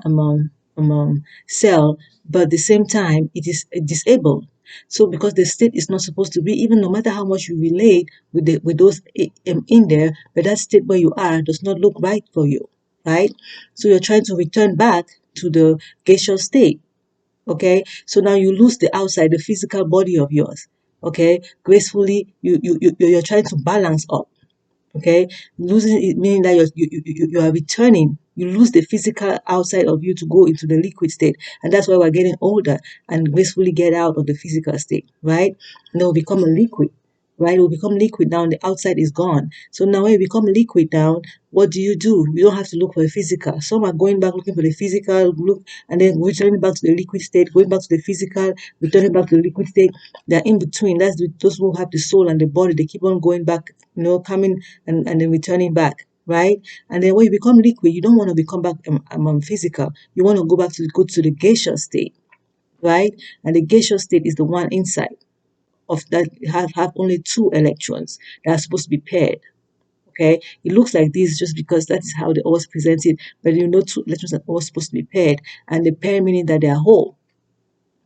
S1: cell, but at the same time it is disabled. So because the state is not supposed to be, even no matter how much you relate with those in there, but that state where you are does not look right for you, right? So you're trying to return back to the gaseous state. Okay, so now you lose the outside, the physical body of yours. Okay, gracefully you're trying to balance up. Okay, losing it meaning that you are returning. You lose the physical outside of you to go into the liquid state, and that's why we're getting older and gracefully get out of the physical state, right? And they'll become a liquid, right? It will become liquid now, and the outside is gone. So now when you become liquid now, what do? You don't have to look for a physical. Some are going back looking for the physical, look, and then returning back to the liquid state, going back to the physical, returning back to the liquid state. They're in between. That's those who have the soul and the body. They keep on going back, coming and then returning back, right? And then when you become liquid, you don't want to become back physical. You want to go to the gaseous state, right? And the gaseous state is the one inside of that have only two electrons that are supposed to be paired. Okay, it looks like this just because that is how they always present it, but two electrons are always supposed to be paired, and the pair meaning that they are whole,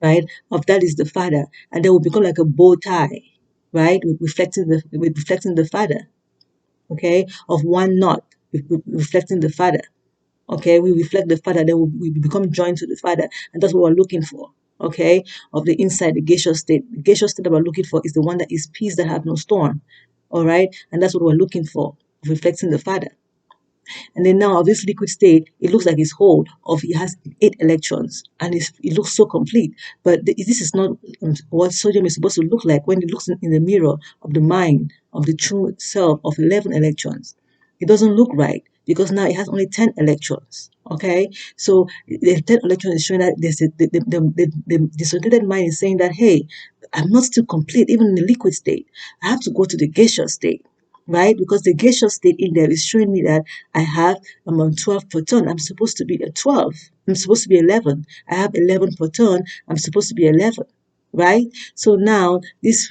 S1: right? Of that is the father, and they will become like a bow tie, right? Reflecting the father, okay, of one knot, reflecting the father. Okay, we reflect the father, then we become joined to the father, and that's what we're looking for. Okay, of the inside, the gaseous state. The gaseous state that we're looking for is the one that is peace that have no storm. All right, and that's what we're looking for, reflecting the father. And then now of this liquid state, it looks like it's whole. It has 8 electrons, and it looks so complete. But this is not what sodium is supposed to look like when it looks in the mirror of the mind of the true self of 11 electrons. It doesn't look right because now it has only 10 electrons. Okay, so the 10 electrons is showing that the disoriented mind is saying that, hey, I'm not still complete even in the liquid state. I have to go to the gaseous state, right? Because the gaseous state in there is showing me that I have 12 proton. I'm supposed to be a 12. I'm supposed to be 11. I have 11 proton. I'm supposed to be 11, right? So now this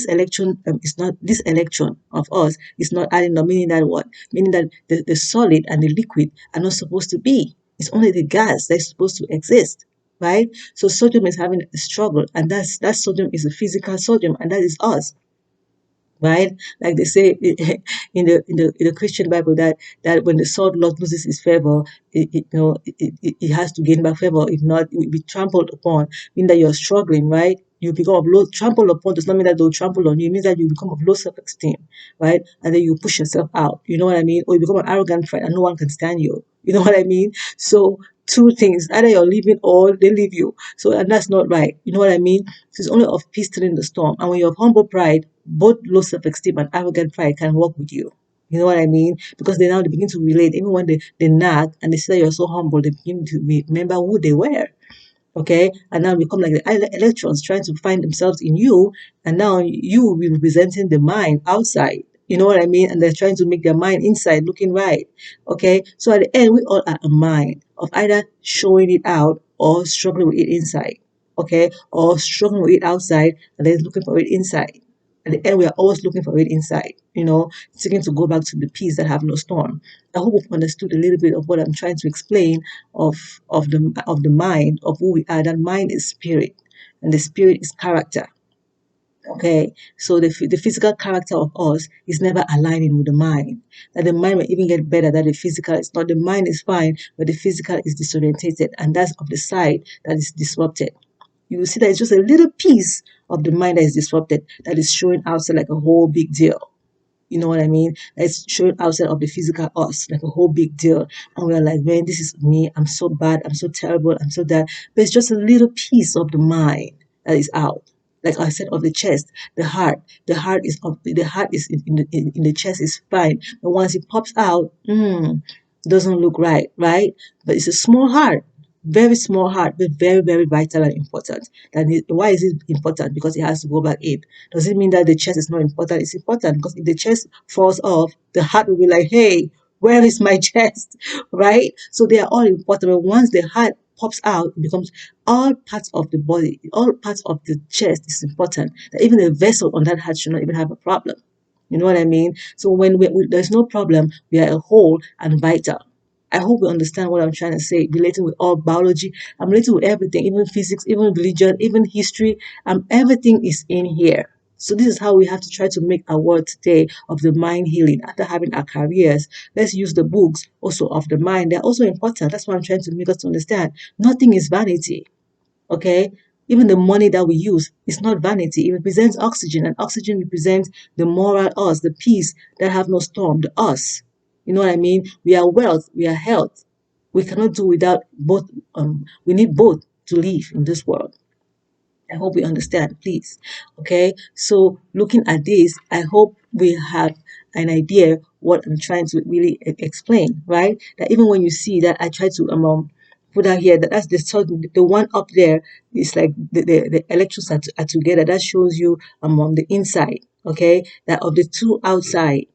S1: electron is not, this electron of us is not adding up, meaning that what? Meaning that the solid and the liquid are not supposed to be. It's only the gas that's supposed to exist, right? So sodium is having a struggle, and that sodium is a physical sodium, and that is us, right? Like they say in the Christian Bible that when the sword Lord loses his favor, it has to gain back favor. If not, it will be trampled upon. Mean that you're struggling, right? You become of low trampled upon does not mean that they'll trample on you. It means that you become of low self-esteem, right? And then you push yourself out. You know what I mean? Or you become an arrogant friend and no one can stand you. You know what I mean? So two things: either you're leaving or they leave you. So and that's not right. You know what I mean? It's only of peace in the storm. And when you have humble pride, both low self-esteem and arrogant pride can work with you. You know what I mean? Because they begin to relate. Even when they nag and they say you're so humble, they begin to remember who they were. Okay, and now become like the electrons trying to find themselves in you, and now you will be representing the mind outside. You know what I mean? And they're trying to make their mind inside looking right. Okay, so at the end, we all are a mind of either showing it out or struggling with it inside. Okay, or struggling with it outside and then looking for it inside. At the end, we are always looking for it inside, seeking to go back to the peace that have no storm. I hope we've understood a little bit of what I'm trying to explain of of the mind, of who we are. That mind is spirit, and the spirit is character. Okay, so the physical character of us is never aligning with the mind. That the mind may even get better, that the physical is not. The mind is fine, but the physical is disorientated, and that's of the side that is disrupted. You will see that it's just a little piece of the mind that is disrupted that is showing outside like a whole big deal. You know what I mean? It's showing outside of the physical us, like a whole big deal. And we're like, man, this is me. I'm so bad. I'm so terrible. I'm so that. But it's just a little piece of the mind that is out. Like I said, of the chest, the heart. The heart is in the chest is fine. But once it pops out, doesn't look right, right? But it's a small heart. Very small heart, but very, very vital and important. Why is it important? Because it has to go back in. Does it mean that the chest is not important? It's important because if the chest falls off, the heart will be like, hey, where is my chest? Right? So they are all important. But once the heart pops out, it becomes all parts of the body, all parts of the chest is important. That even the vessel on that heart should not even have a problem. You know what I mean? So when there's no problem, we are a whole and vital. I hope you understand what I'm trying to say, relating with all biology. I'm relating with everything, even physics, even religion, even history. Everything is in here. So this is how we have to try to make our world today of the mind healing. After having our careers, let's use the books also of the mind. They're also important. That's what I'm trying to make us to understand. Nothing is vanity. Okay? Even the money that we use is not vanity. It represents oxygen, and oxygen represents the moral us, the peace that have no storm, the us. You know what I mean? We are wealth, we are health. We cannot do without both. We need both to live in this world. I hope we understand, please. Okay, so looking at this, I hope we have an idea what I'm trying to really explain, right? That even when you see that I try to put out here that that's the one up there is like the electrons are together. That shows you the inside, okay? That of the two outside,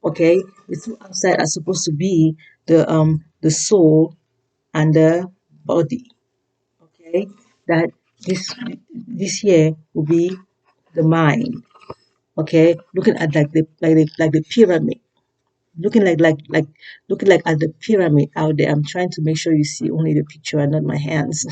S1: okay, the two outside are supposed to be the soul and the body, okay, that this here will be the mind, okay, looking at like the pyramid, looking like at the pyramid out there. I'm trying to make sure you see only the picture and not my hands.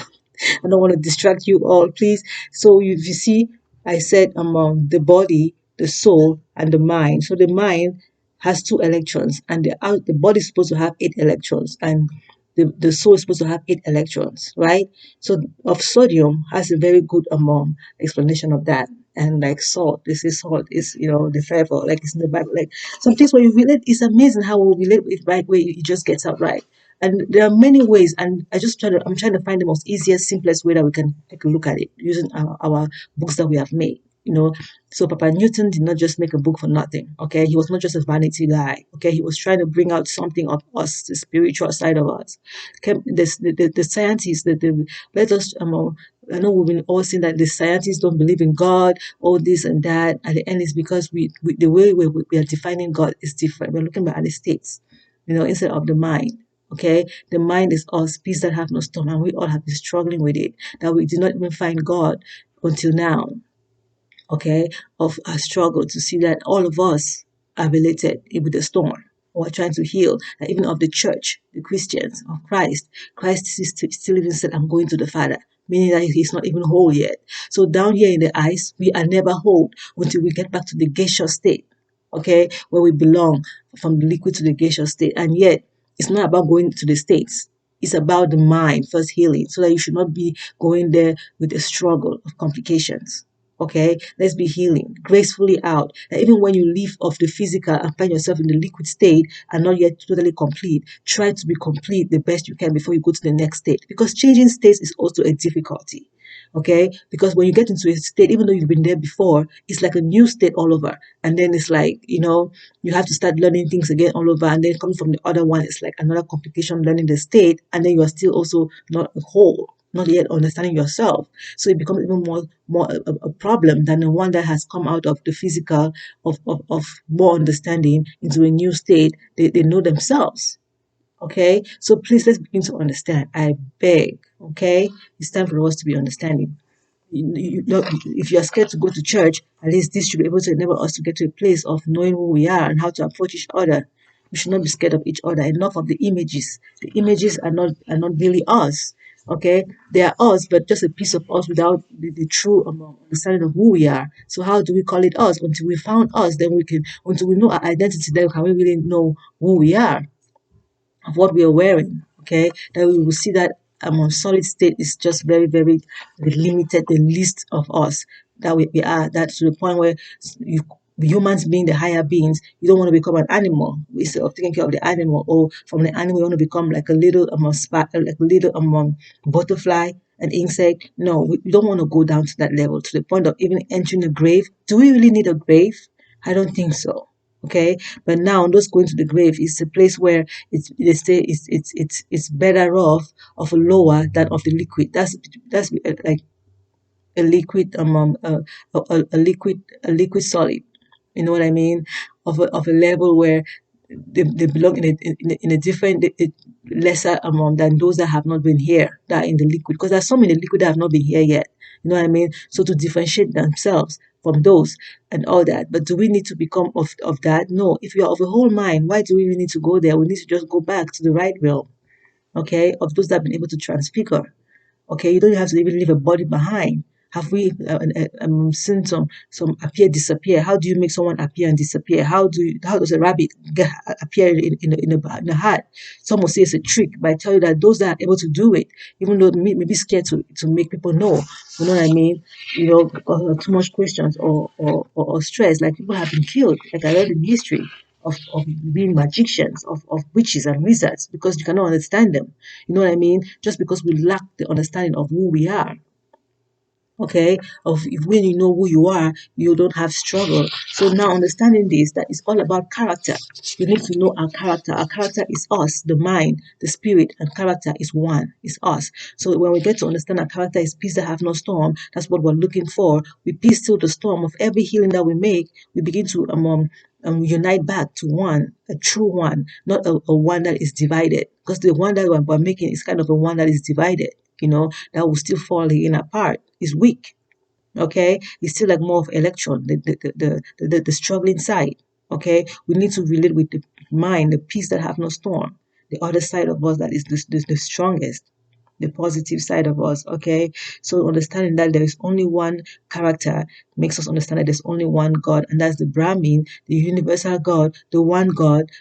S1: I don't want to distract you all, please. So if you see, I said the body, the soul, and the mind. So the mind has 2 electrons, and the body is supposed to have 8 electrons, and the soul is supposed to have 8 electrons, right? So of sodium has a very good explanation of that. And like salt, this is salt is the flavor, like it's in the Bible. Like some things when you relate, it's amazing how we relate with right way. It just gets out right. And there are many ways, and I'm trying to find the most easiest, simplest way that we can take a look at it using our books that we have made. So Papa Newton did not just make a book for nothing. Okay, he was not just a vanity guy. Okay, he was trying to bring out something of us, the spiritual side of us. Okay, the scientists, let us I know we've been all saying that the scientists don't believe in God, all this and that. At the end, it's because the way we are defining God is different. We're looking at the states, instead of the mind. Okay, the mind is us, peace that have no storm, and we all have been struggling with it. That we did not even find God until now. Okay, of our struggle to see that all of us are related with the storm. or trying to heal, and even of the church, the Christians, of Christ. Christ is still even said, I'm going to the Father, meaning that he's not even whole yet. So down here in the eyes, we are never whole until we get back to the gaseous state, okay, where we belong, from the liquid to the gaseous state. And yet, it's not about going to the states. It's about the mind first healing, so that you should not be going there with a struggle of complications. Okay, let's be healing gracefully out. And even when you leave off the physical and find yourself in the liquid state and not yet totally complete, try to be complete the best you can before you go to the next state. Because changing states is also a difficulty. Okay, because when you get into a state, even though you've been there before, it's like a new state all over. And then it's like, you have to start learning things again all over. And then coming from the other one, it's like another complication learning the state. And then you are still also not whole, not yet understanding yourself. So it becomes even more a problem than the one that has come out of the physical, of more understanding into a new state. They know themselves. Okay, so please, let's begin to understand. I beg. Okay, it's time for us to be understanding. If you are scared to go to church, at least this should be able to enable us to get to a place of knowing who we are and how to approach each other. We should not be scared of each other. Enough of the images. The images are not really us. Okay, they are us, but just a piece of us without the true understanding of who we are. So how do we call it us? Until we found us, then we can. Until we know our identity, then can we really know who we are, of what we are wearing. Okay, then we will see that solid state is just very, very limited, the least of us that we are. That's to the point where you, humans being the higher beings, you don't want to become an animal instead of taking care of the animal, or from the animal you want to become like a little like a little butterfly, an insect. No, we don't want to go down to that level, to the point of even entering a grave. Do we really need a grave? I don't think so. Okay, but now those going to the grave is a place where they say it's better off of a lower than of the liquid. That's like a liquid a liquid solid. You know what I mean? Of a level where they belong in a different lesser amount than those that have not been here, that are in the liquid, because there's some in the liquid that have not been here yet. You know what I mean? So to differentiate themselves from those and all that. But do we need to become of that? No. If you are of a whole mind, why do we really need to go there? We need to just go back to the right realm, okay, of those that have been able to transfigure. Okay, you don't have to even leave a body behind. Have we seen some appear, disappear? How do you make someone appear and disappear? How does a rabbit appear in a hat? Some will say it's a trick, but I tell you that those that are able to do it, even though may be scared to make people know, you know what I mean? Because of too much questions or stress, like people have been killed, like I read in history. Of being magicians, of witches and wizards, because you cannot understand them. You know what I mean? Just because we lack the understanding of who we are. Okay, of if when you know who you are, you don't have struggle. So now understanding this, that it's all about character. You need to know our character. Our character is us, the mind, the spirit, and character is one, is us. So when we get to understand our character is peace that have no storm, that's what we're looking for. We peace still the storm of every healing that we make. We begin to unite back to one, a true one, not a one that is divided. Because the one that we're making is kind of a one that is divided, that will still fall in apart. Is weak. Okay, it's still like more of electron, the struggling side. Okay, we need to relate with the mind, the peace that have no storm, the other side of us that is the strongest, the positive side of us. Okay, so understanding that there is only one character makes us understand that there's only one God, and that's the Brahmin, the universal God, the one God.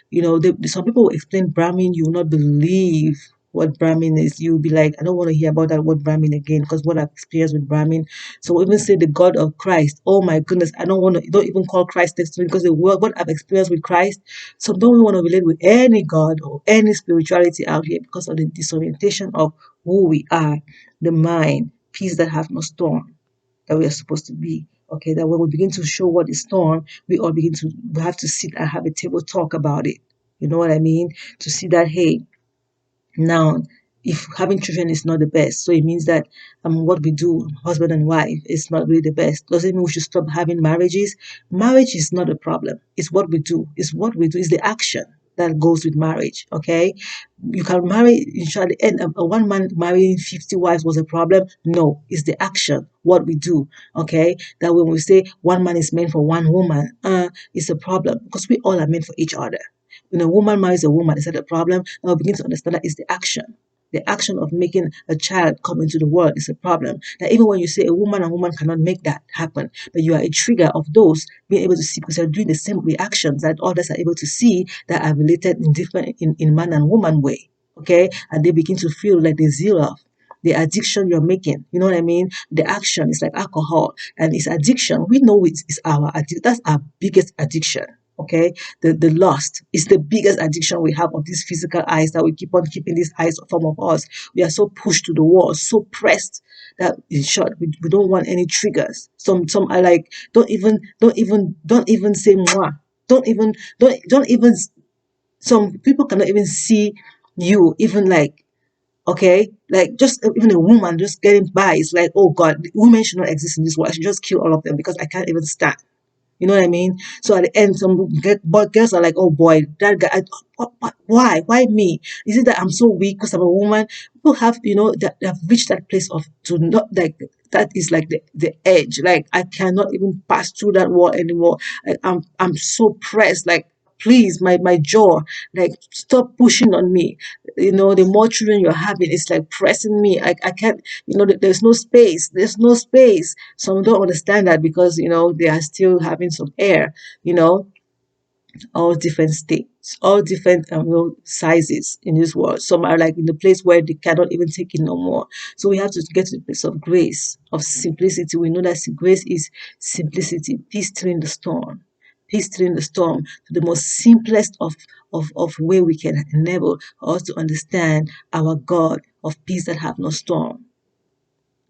S1: Some people will explain Brahmin, you will not believe what Brahmin is. You'll be like, I don't want to hear about that word Brahmin again, because what I've experienced with Brahmin. So even say the God of Christ, oh my goodness, I don't even call Christ next to me, because the word what I've experienced with Christ. So don't want to relate with any God or any spirituality out here, because of the disorientation of who we are, the mind, peace that have no storm, that we are supposed to be. Okay, that when we begin to show what is storm, we have to sit and have a table talk about it. You know what I mean? To see that, hey, now, if having children is not the best, so it means that what we do, husband and wife, is not really the best. Doesn't mean we should stop having marriages. Marriage is not a problem. It's what we do. It's what we do. It's the action that goes with marriage. Okay, you can marry. Inshallah, and a one man marrying 50 wives was a problem. No, it's the action, what we do. Okay, that when we say one man is meant for one woman, it's a problem, because we all are meant for each other. When a woman marries a woman, is that a problem? Now we begin to understand that it's the action. The action of making a child come into the world is a problem. That even when you say a woman and woman cannot make that happen, but you are a trigger of those being able to see, because you're doing the same reactions that others are able to see that are related in different in man and woman way. Okay, and they begin to feel like the zeal of the addiction you're making. You know what I mean? The action is like alcohol, and it's addiction. We know it's our addiction. That's our biggest addiction. Okay, the lust is the biggest addiction we have of these physical eyes, that we keep on keeping these eyes from of us. We are so pushed to the wall, so pressed, that in short, we don't want any triggers. Some are like, don't even say moi. Don't even some people cannot even see you, even like, okay, like just even a woman just getting by, it's like, oh God, women should not exist in this world. I should just kill all of them because I can't even stand. You know what I mean? So at the end, but girls are like, oh boy, that guy, why? Why me? Is it that I'm so weak because I'm a woman? People have, that have reached that place of to not like, that is like the edge. Like, I cannot even pass through that wall anymore. I'm so pressed. Like, please, my jaw, like, stop pushing on me. The more children you're having, it's like pressing me. I can't, there's no space. There's no space. Some don't understand that because, they are still having some air, you know all different states, all different sizes in this world. Some are like in the place where they cannot even take it no more. So we have to get to the place of grace, of simplicity. We know that grace is simplicity, peace during the storm. Peace during the storm, to the most simplest of way we can enable us to understand our God of peace that have no storm,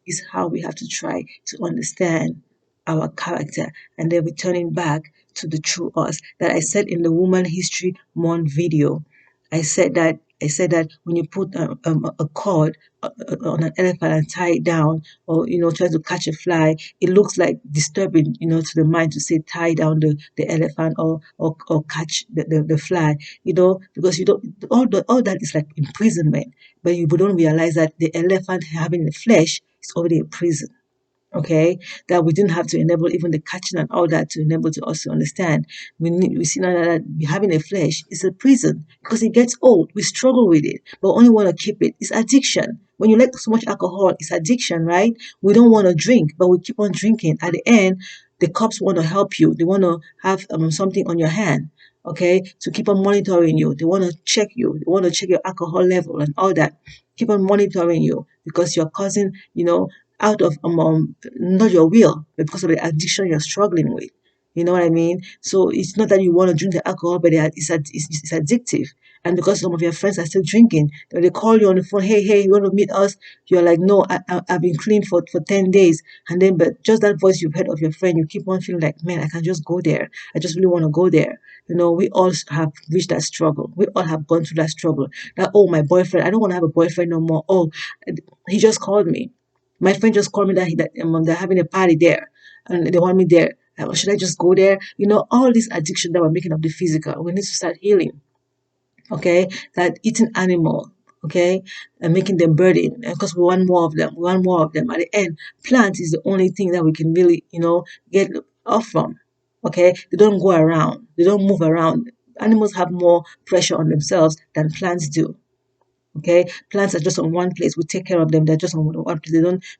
S1: is how we have to try to understand our character, and then returning back to the true us that I said in the Woman History Month video. I said that when you put a cord on an elephant and tie it down, or try to catch a fly, it looks like disturbing, to the mind, to say tie down the elephant, or catch the fly, because you don't, all that is like imprisonment, but you don't realize that the elephant having the flesh is already a prison. Okay, that we didn't have to enable even the catching and all that to enable to also understand. We see now that having a flesh is a prison because it gets old. We struggle with it, but only want to keep it. It's addiction. When you like so much alcohol, it's addiction, right? We don't want to drink, but we keep on drinking. At the end, the cops want to help you. They want to have something on your hand, okay, to keep on monitoring you. They want to check you. They want to check your alcohol level and all that. Keep on monitoring you because you're causing, out of not your will, but because of the addiction you're struggling with. You know what I mean? So it's not that you want to drink the alcohol, but it's addictive. And because some of your friends are still drinking, they call you on the phone, hey, you want to meet us? You're like, no, I've been clean for 10 days. And then, but just that voice you've heard of your friend, you keep on feeling like, man, I can just go there. I just really want to go there. We all have reached that struggle. We all have gone through that struggle. That, oh, my boyfriend, I don't want to have a boyfriend no more. Oh, he just called me. My friend just called me that they're having a party there and they want me there. Should I just go there? All this addiction that we're making of the physical, we need to start healing. Okay, that eating animal, okay, and making them burden because we want more of them. We want more of them. At the end, plant is the only thing that we can really, get off from. Okay, they don't go around, they don't move around. Animals have more pressure on themselves than plants do. Okay, plants are just on one place. We take care of them. They're just on one place.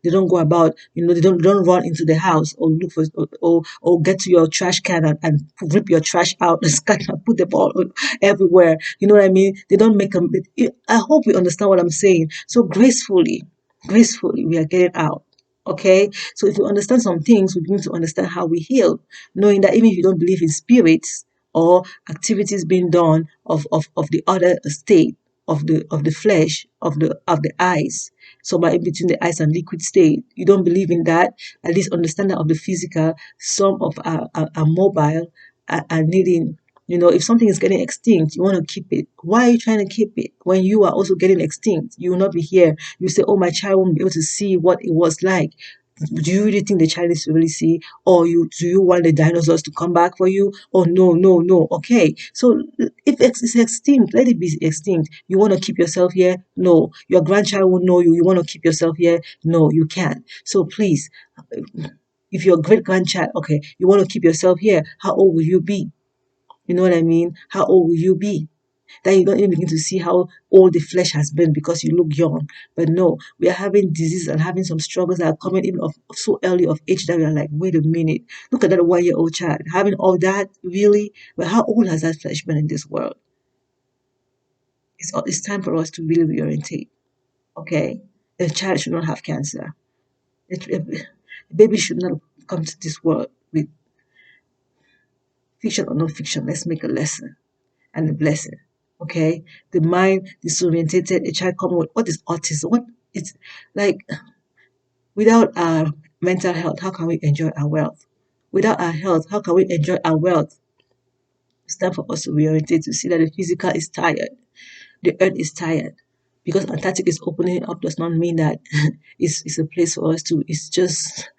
S1: They don't go about. They don't run into the house or look for or get to your trash can and rip your trash out and scatter and put them all everywhere. You know what I mean? They don't make them. I hope you understand what I'm saying. So gracefully, we are getting out. Okay, so if you understand some things, we begin to understand how we heal, knowing that even if you don't believe in spirits or activities being done of the other state of the flesh of the eyes, so by in between the eyes and liquid state, you don't believe in that, at least understanding of the physical, some of our mobile are needing, if something is getting extinct, you want to keep it. Why are you trying to keep it when you are also getting extinct? You will not be here. You say, oh, my child won't be able to see what it was like. Do you really think the child is to really see, or do you want the dinosaurs to come back for you? Oh, no, no, no. Okay, so if it's extinct, let it be extinct. You want to keep yourself here? No. Your grandchild will know you. You want to keep yourself here? No, you can't. So please, if your great grandchild, okay, you want to keep yourself here, how old will you be? You know what I mean? How old will you be? Then you don't even begin to see how old the flesh has been because you look young. But no, we are having disease and having some struggles that are coming even of so early of age that we are like, wait a minute, look at that 1 year old child having all that, really? But how old has that flesh been in this world? It's time for us to really reorientate. Okay, a child should not have cancer. A baby should not come to this world with fiction or non fiction. Let's make a lesson and a blessing. Okay, the mind disorientated, a child coming with what is autism? What it's like without our mental health, how can we enjoy our wealth? Without our health, how can we enjoy our wealth? It's time for us to reorientate to see that the physical is tired, the earth is tired. Because Antarctic is opening up does not mean that it's a place for us to, it's just,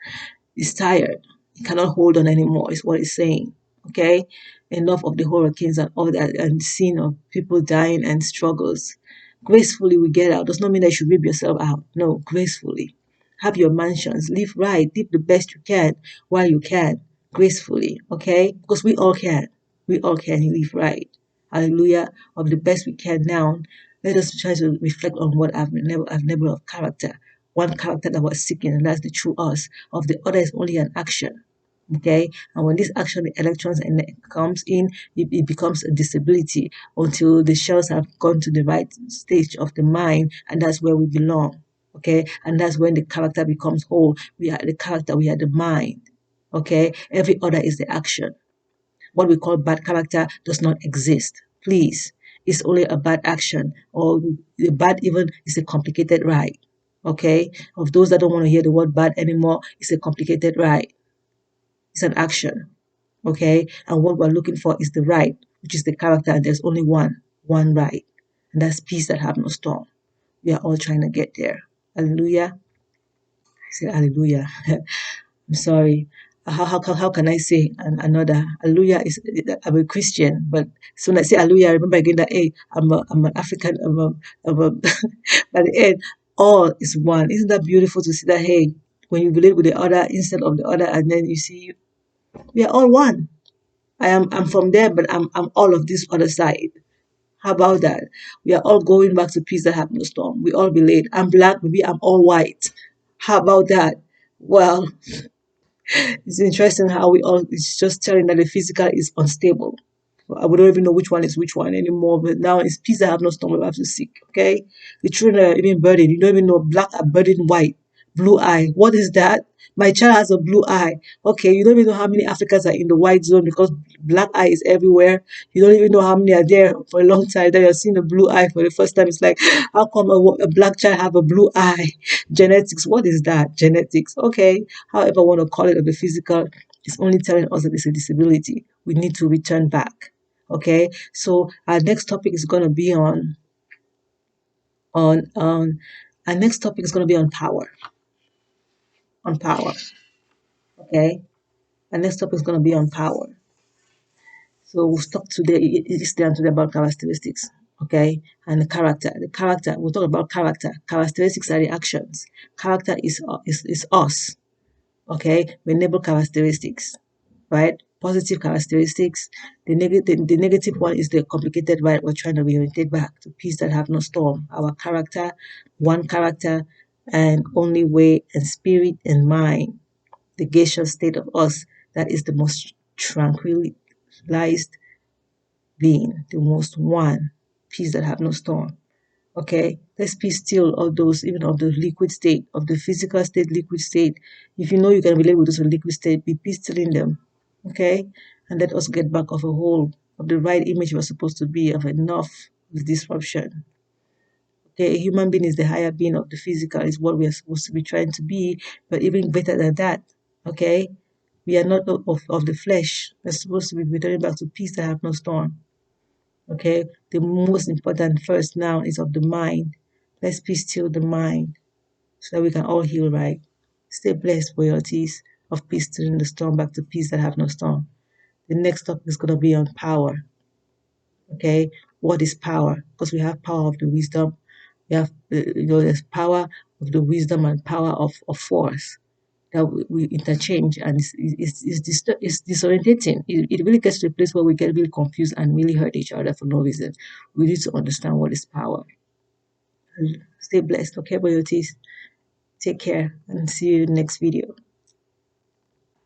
S1: it's tired. It cannot hold on anymore, is what it's saying. Okay? Enough of the hurricanes and all that and scene of people dying and struggles. Gracefully we get out. Does not mean that you should rip yourself out. No, gracefully. Have your mansions. Live right. Live the best you can while you can. Gracefully. Okay? Because we all can. We all can live right. Hallelujah. Of the best we can now. Let us try to reflect on what I've never of character. One character that was seeking, and that's the true us. Of the other is only an action. Okay, and when this action, the electrons and comes in, it becomes a disability until the shells have gone to the right stage of the mind, and that's where we belong. Okay, and that's when the character becomes whole. We are the character, we are the mind. Okay, every other is the action. What we call bad character does not exist. Please, it's only a bad action, or the bad even is a complicated ride. Okay, of those that don't want to hear the word bad anymore, it's a complicated ride. It's an action. Okay, and what we're looking for is the right, which is the character, and there's only one right, and that's peace that have no storm. We are all trying to get there. Hallelujah. I said hallelujah. I'm sorry. How can I say another? Hallelujah is, I'm a Christian, but so when I say hallelujah, I remember again that, hey, I'm an African, by the end, all is one. Isn't that beautiful to see that, hey, when you believe with the other instead of the other, and then you see we are all one. I'm from there, but I'm all of this other side. How about that? We are all going back to peace that have no storm. We all relate. I'm black, maybe I'm all white. How about that? Well, it's interesting how we all, it's just telling that the physical is unstable. We don't even know which one is which one anymore, but now it's peace that have no storm we have to seek, okay? The children are even burdened. You don't even know black are burdened white. Blue eye. What is that? My child has a blue eye. Okay, you don't even know how many Africans are in the white zone because black eye is everywhere. You don't even know how many are there for a long time. Then you're seeing a blue eye for the first time. It's like, how come a black child have a blue eye? Genetics. What is that? Genetics. Okay, however I want to call it, of the physical, it's only telling us that it's a disability. We need to return back. Okay, so our next topic is going to be on our next topic is going to be on power. On power. Okay, our next topic is going to be on power. So we'll stop today. It's down today about characteristics. Okay, and the character. The character. We'll talk about character. Characteristics are the actions. Character is us. Okay, we enable characteristics, right? Positive characteristics. The negative one is the complicated, right? We're trying to reorientate back to peace that have no storm. Our character, one character, and only way and spirit and mind. The gaseous state of us that is the most tranquilized being, the most one, peace that have no storm. Okay, let's be still of those, even of the liquid state, of the physical state, liquid state. If you know you can relate with those liquid state, be peace still in them. Okay, and let us get back of a whole of the right image we're supposed to be of enough with disruption. Okay, a human being is the higher being of the physical, is what we are supposed to be trying to be, but even better than that. Okay, we are not of the flesh. We're supposed to be returning back to peace that have no storm. Okay, the most important first now is of the mind. Let's be still the mind so that we can all heal right. Stay blessed, royalties of peace still the storm, back to peace that have no storm. The next topic is going to be on power. Okay, what is power? Because we have power of the wisdom. We have, there's power of the wisdom and power of force. that we interchange, and it's disorientating. It really gets to a place where we get really confused and really hurt each other for no reason. We need to understand what is power. Stay blessed, okay, Boyotis? Take care and see you in the next video.